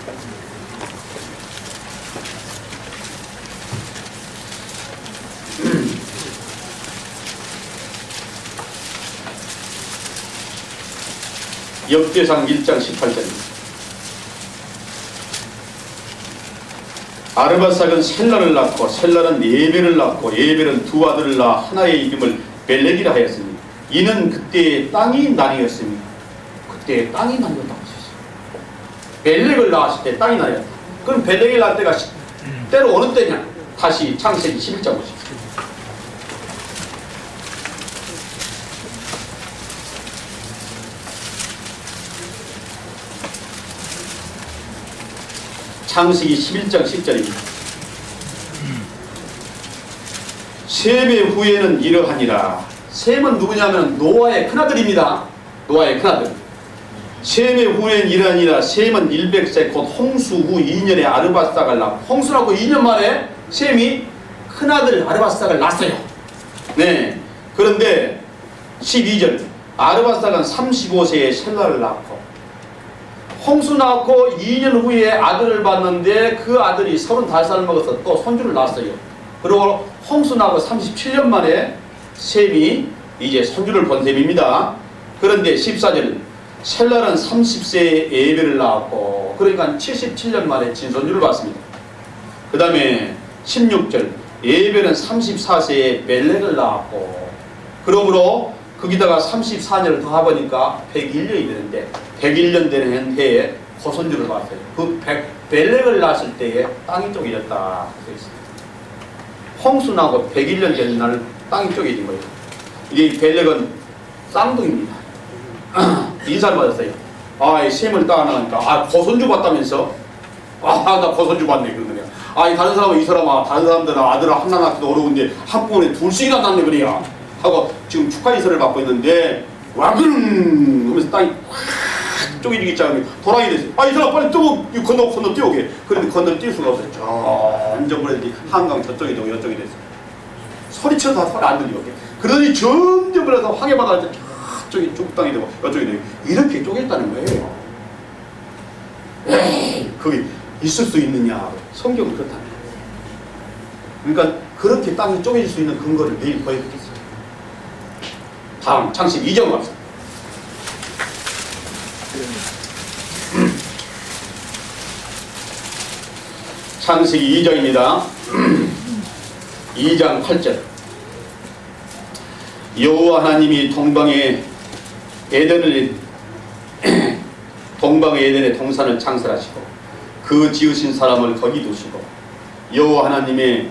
역대상 1장 18절입니다. 아르바삭은 셀라를 낳고 셀라는 예벨을 낳고 예벨은 두 아들을 낳아 하나의 이름을 벨렉이라 하였으니 이는 그때의 땅이 나뉘었습니다. 그때의 땅이 나뉘었다고 하셨어요. 벨렉을 낳았을 때 땅이 나뉘었다. 그럼 벨렉을 낳을 때가 때로 어느 때냐? 다시 창세기 11장 보십시오. 창세기 11장 10절입니다. 셈의 후예는 이러하니라. 셈은 누구냐면 노아의 큰아들입니다. 노아의 큰아들. 셈의 후예는 이러하니라. 셈은 100세 곧 홍수 후 2년에 아르바삭을 낳고 홍수라고 2년 만에 셈이 큰아들 아르바삭을 낳았어요. 네. 그런데 12절 아르바삭은 35세에 셀라를 낳고 홍수 낳고 2년 후에 아들을 봤는데 그 아들이 35살 먹어서 또 손주를 낳았어요. 그리고 홍수 나고 37년 만에 셈이 이제 손주를 본 셈입니다. 그런데 14절 셀라는 30세에 예벨을 낳았고 그러니까 77년 만에 진손주를 봤습니다. 그 다음에 16절 예벨은 34세에 벨렉을 낳았고 그러므로 거기다가 34년을 더해보니까 101년이 되는데 101년 되는 해에 고손주를 봤어요. 그 벨렉을 낳았을 때에 땅이 쪼개졌다. 홍수 나고 101년 되는 날 땅이 쪼개진 거예요. 이게 벨렉은 쌍둥이입니다. 인사를 받았어요. 아, 이 셈을 따나니까 아, 고손주 봤다면서? 아, 나 고손주 봤네. 그러더니 아니, 다른 사람은 이 사람아, 다른 사람들은 아들을 하나 낳기도 어려운데 한꺼번에 둘씩이나 낳네 그래야 하고 지금 축하 인사를 받고 있는데 와그릉 하면서 땅이 확 쪼개지기 시작하면 도랑이 됐어요. 아, 이 사람 빨리 건너 뛰어오게. 그런데 건너 뛸 수가 없어요. 점점 그랬더니 한강 저쪽이 되고 이쪽이 됐어요. 소리쳐도 다 소리 안 들리고. 그러더니 점점 그래서 황해바다 저쪽이 쪽땅이 되고 이쪽이 되고 이렇게 쪼갰다는 거예요. 에이, 그게 있을 수 있느냐? 성경은 그렇답니다. 그러니까 그렇게 땅이 쪼개질 수 있는 근거를 매일 보여드리겠습니다. 다음 창세기 2장 갑시다. 창세기 2장입니다. 2장 8절. 여호와 하나님이 동방의 에덴의 동산을 창설하시고 그 지으신 사람을 거기 두시고 여호와 하나님이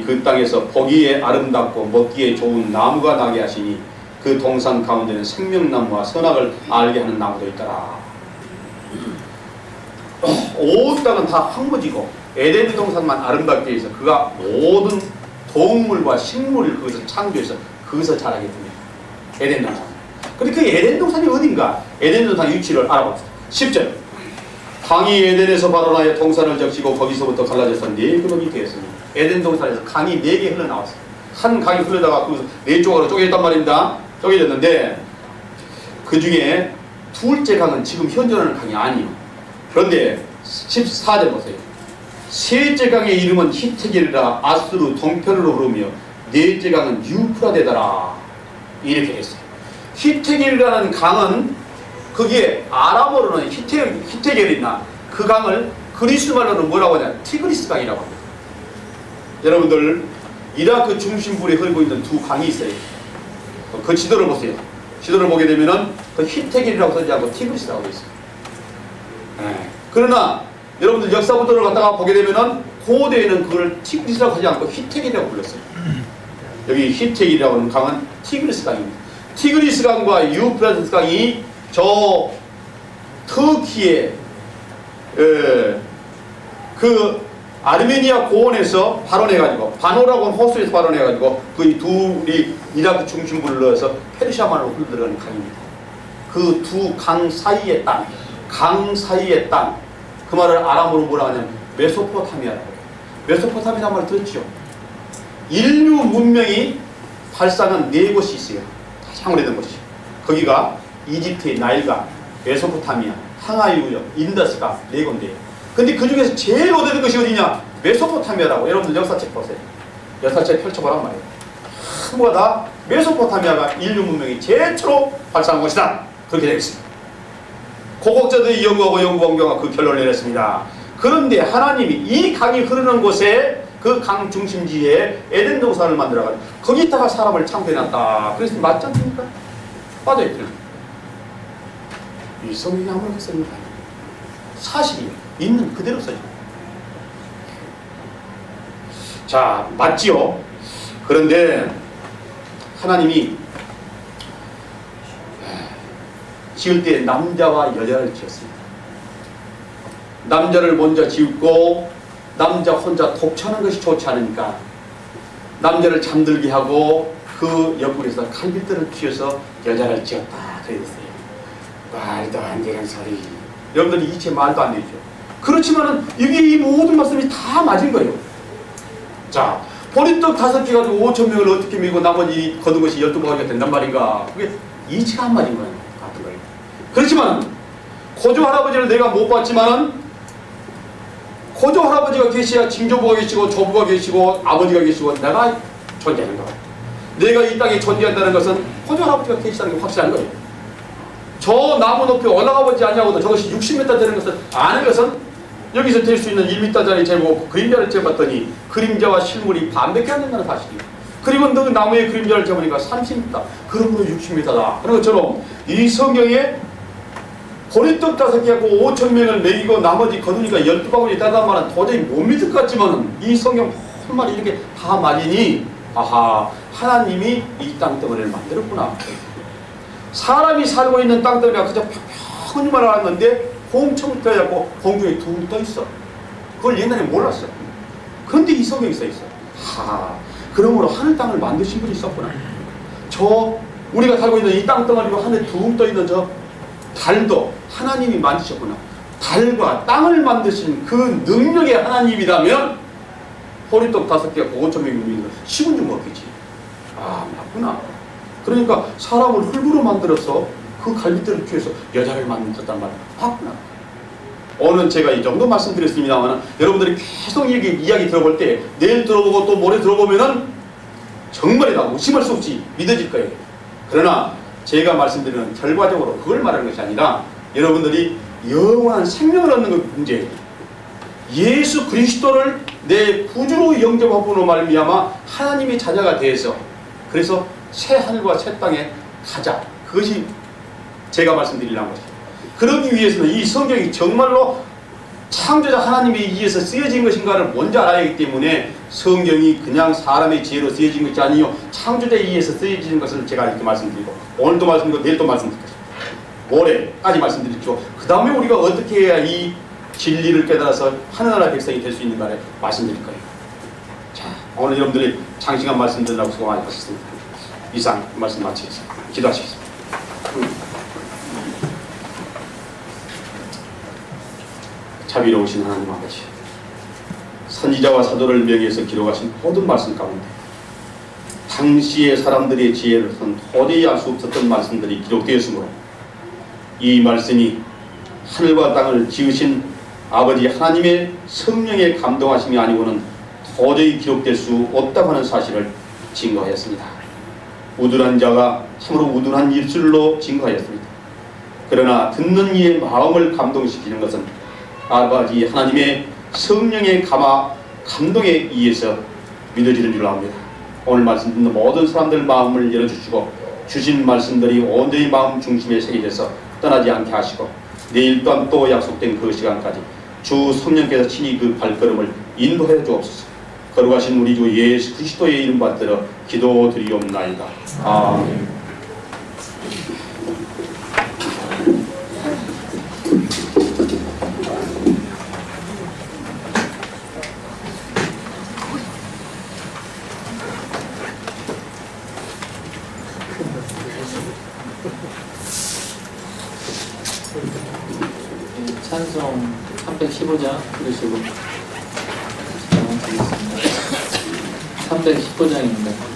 그 땅에서 보기에 아름답고 먹기에 좋은 나무가 나게 하시니 그 동산 가운데는 생명나무와 선악을 알게 하는 나무도 있더라. 온 땅은 다 황무지고 에덴 동산만 아름답게 해서 그가 모든 동물과 식물을 거기서 창조해서 거기서 자라게 됩니다. 에덴 동산. 근데 그 에덴 동산이 어딘가? 에덴 동산 위치를 알아봅시다. 10절. 강이 에덴에서 발원하여 동산을 적시고 거기서부터 갈라져서 네 그룹이 되었습니다. 에덴 동산에서 강이 4개 흘러나왔어요. 한 강이 흘러다가 거기서 4쪽으로 쪼개졌단 말입니다. 쪼개졌는데 그 중에 둘째 강은 지금 현존하는 강이 아니에요. 그런데 14절 보세요. 셋째 강의 이름은 히테겔이라 아수르 동편으로 흐르며 넷째 강은 유프라데더라. 이렇게 됐어요. 히테겔이라는 강은 거기에 아람어로는 히테겔이나 그 강을 그리스 말로는 뭐라고 하냐? 티그리스 강이라고 합니다. 여러분들 이라크 중심부에 흐르고 있는 두 강이 있어요. 그 지도를 보세요. 지도를 보게 되면은 그 히테겔이라고 쓰지 않고 티그리스라고 되어 있어요. 네. 그러나 여러분들 역사부터를 갖다가 보게 되면은 고대에는 그걸 티그리스라고 하지 않고 히테겔이라고 불렀어요. 여기 히테겔이라고 하는 강은 티그리스 강입니다. 티그리스 강과 유프라테스 강이 저 터키의 그 아르메니아 고원에서 발원해가지고 바노라고 하는 호수에서 발원해가지고 그 둘이 이라크 중심부를 넣어서 페르시아만으로 흘러들어가는 강입니다. 그 두 강 사이의 땅, 그 말을 아람어로 뭐라 하냐면 메소포타미아라고 해요. 메소포타미아라는 말 들었죠? 인류 문명이 발상한 4곳이 있어요. 가장 오래된 곳이. 거기가 이집트의 나일강, 메소포타미아, 항아유역, 인더스강 4군데예요. 근데 그 중에서 제일 오래된 것이 어디냐? 메소포타미아라고. 여러분들 역사책 보세요. 역사책 펼쳐보란 말이에요. 전부가 다 메소포타미아가 인류 문명이 최초로 발상한 것이다. 그렇게 되어 있습니다. 고국자들이 연구하고 연구원경가 그 결론을 내렸습니다. 그런데 하나님이 이 강이 흐르는 곳에 그 강 중심지에 에덴 동산을 만들어가지고 거기다가 사람을 창조해놨다. 그래서 맞지 않습니까? 빠져있더라. 이 성경이 아무렇게 쓰는 거 아니에요. 사실이 있는 그대로 써요. 자, 맞지요? 그런데 하나님이 지을 때 남자와 여자를 지었습니다. 남자를 먼저 지었고 남자 혼자 독차하는 것이 좋지 않으니까 남자를 잠들게 하고 그 옆구리에서 칼빗들을 쥐어서 여자를 지었다. 그랬어요. 말도 안 되는 소리. 여러분들이 이체 말도 안 되죠. 그렇지만은 이게 이 모든 말씀이 다 맞은 거예요. 자, 보리떡 5개 가지고 5,000명을 어떻게 밀고 나머지 거둔 것이 12바가지가 된단 말인가. 그게 이치가 안 맞은 거예요. 같은 거예요. 그렇지만 고조 할아버지를 내가 못 봤지만은 고조 할아버지가 계셔야 징조부가 계시고 조부가 계시고 아버지가 계시고 내가 존재하는 거예요. 내가 이 땅에 존재한다는 것은 고조 할아버지가 계시다는 게 확실한 거예요. 저 나무 높이 올라가 보지 않냐고도 저것이 60m 되는 것을 아는 것은 여기서 될 수 있는 1m짜리 재보고 그림자를 재봤더니 그림자와 실물이 반밖에 안 된다는 사실이에요. 그리고 그 나무의 그림자를 재보니까 30m, 그러므로 60m다. 그런 것처럼 이 성경에 보리떡 5개하고 5,000명을 먹이고 나머지 거두니까 12바구니 따다는 말은 도저히 못 믿을 것 같지만 이 성경 푯말이 이렇게 다 맞으니 아하, 하나님이 이 땅덩어리를 만들었구나. 사람이 살고 있는 땅덩어리가 그저 평평히만 알았는데 공청 떠갖고 공중에 둥 떠 있어. 그걸 옛날에 몰랐어. 그런데 이 성경에 써 있어. 그러므로 하늘 땅을 만드신 분이 있었구나. 저 우리가 살고 있는 이 땅덩어리로 하늘에 둥 떠 있는 저 달도 하나님이 만드셨구나. 달과 땅을 만드신 그 능력의 하나님이라면 호리떡 5개가 5천 명이 있는 거 식은 줄 먹겠지. 맞구나. 그러니까 사람을 흙으로 만들어서 그 갈빗대를 피해서 여자를 만들었단 말이야. 맞구나. 오늘 제가 이 정도 말씀드렸습니다만 여러분들이 계속 이야기 들어볼 때 내일 들어보고 또 모레 들어보면은 정말이다 의심할 수 없이 믿어질 거예요. 그러나 제가 말씀드리는 결과적으로 그걸 말하는 것이 아니라 여러분들이 영원한 생명을 얻는 그 문제예요. 예수 그리스도를 내 구주로 영접함으로 말미암아 하나님의 자녀가 되어서 그래서 새 하늘과 새 땅에 가자. 그것이 제가 말씀드리려는 것이죠. 그러기 위해서는 이 성경이 정말로 창조자 하나님에 의해서 쓰여진 것인가를 먼저 알아야 하기 때문에 성경이 그냥 사람의 지혜로 쓰여진 것이 아니요 창조자에 의해서 쓰여진 것을 제가 이렇게 말씀드리고 오늘도 말씀드리고 내일도 말씀드리겠습니다. 모레까지 말씀드렸죠. 그 다음에 우리가 어떻게 해야 이 진리를 깨달아서 하늘나라 백성이 될 수 있는가를 말씀드릴 거예요. 자, 오늘 여러분들이 장시간 말씀 듣느라고 수고 많이 하셨습니다. 이상 말씀 마치겠습니다. 기도하시겠습니다. 자비로우신 하나님 아버지, 선지자와 사도를 명예해서 기록하신 모든 말씀 가운데 당시의 사람들의 지혜로선 도저히 알 수 없었던 말씀들이 기록되었으므로 이 말씀이 하늘과 땅을 지으신 아버지 하나님의 성령의 감동하심이 아니고는 도저히 기록될 수 없다고 하는 사실을 증거하였습니다. 우둔한 자가 참으로 우둔한 입술로 증거하였습니다. 그러나 듣는 이의 마음을 감동시키는 것은 아버지 하나님의 성령의 감동에 의해서 믿어지는 줄 압니다. 오늘 말씀 듣는 모든 사람들 마음을 열어주시고 주신 말씀들이 온전히 마음 중심에 새겨져서 떠나지 않게 하시고 내일 또한 또 약속된 그 시간까지 주 성령께서 친히 그 발걸음을 인도해 주옵소서. 거룩하신 우리 주 예수 그리스도의 이름 받들어 기도드리옵나이다. 아멘. 찬송 315장 그러시고 315장입니다.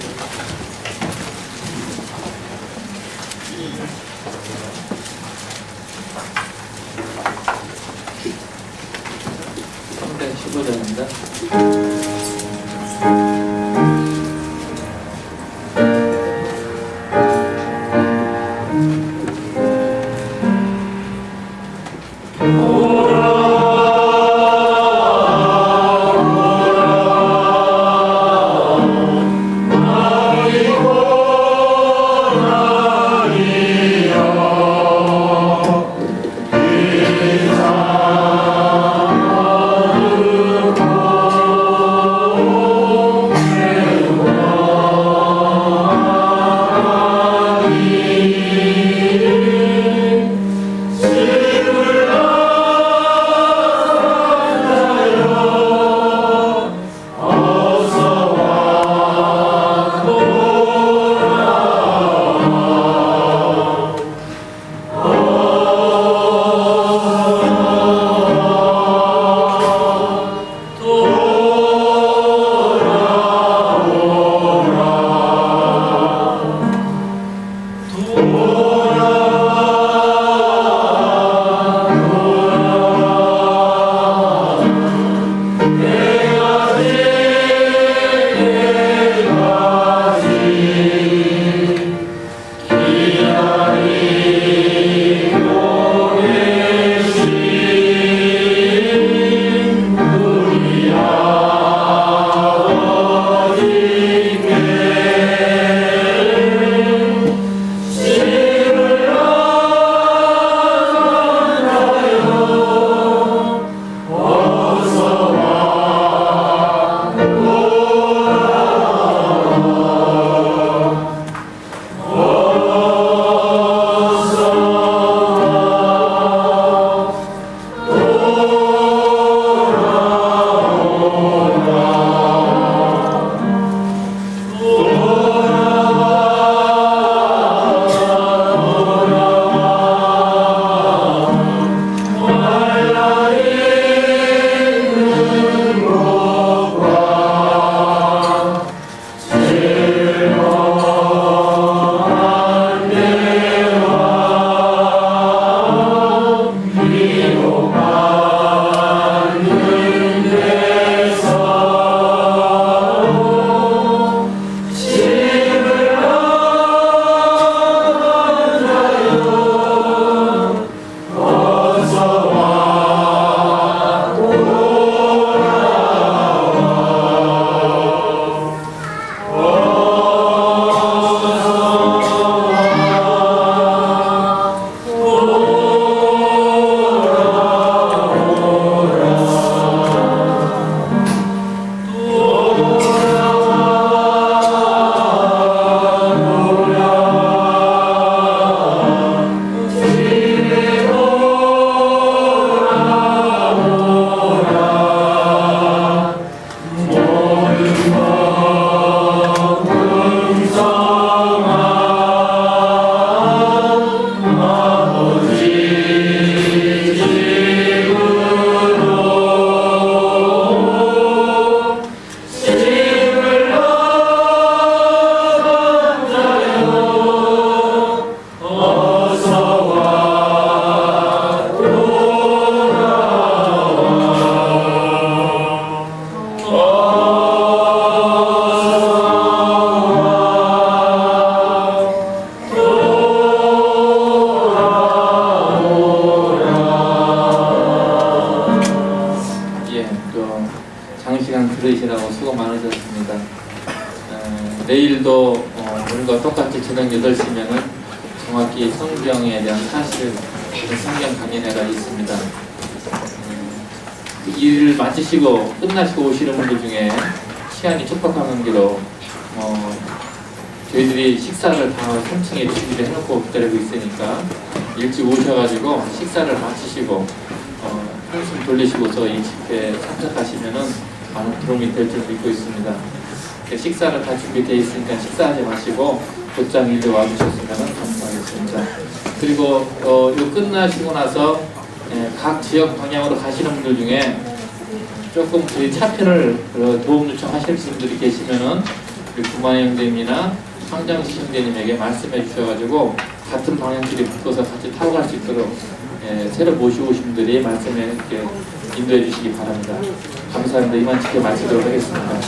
내일도 오늘과 똑같이 저녁 8시면은 정확히 성경에 대한 사실 성경 강연회가 있습니다. 일을 마치시고 끝나시고 오시는 분들 중에 시간이 촉박한 관계로 저희들이 식사를 다 3층에 준비를 해놓고 기다리고 있으니까 일찍 오셔가지고 식사를 마치시고 한숨 돌리시고서 이 집회에 참석하시면은 많은 도움이 될 줄 믿고 있습니다. 식사를 다 준비되어 있으니까 식사하지 마시고 곧장 일로 와주셨으면 감사하겠습니다. 그리고 요 끝나시고 나서 각 지역 방향으로 가시는 분들 중에 조금 저희 차편을 도움 요청하실 분들이 계시면은 구만희 형제님이나 황장식 형제님에게 말씀해 주셔가지고 같은 방향끼리 붙어서 같이 타고 갈 수 있도록 새로 모시오신 분들이 말씀에 이렇게 인도해 주시기 바랍니다. 감사합니다. 이만 집회 마치도록 하겠습니다.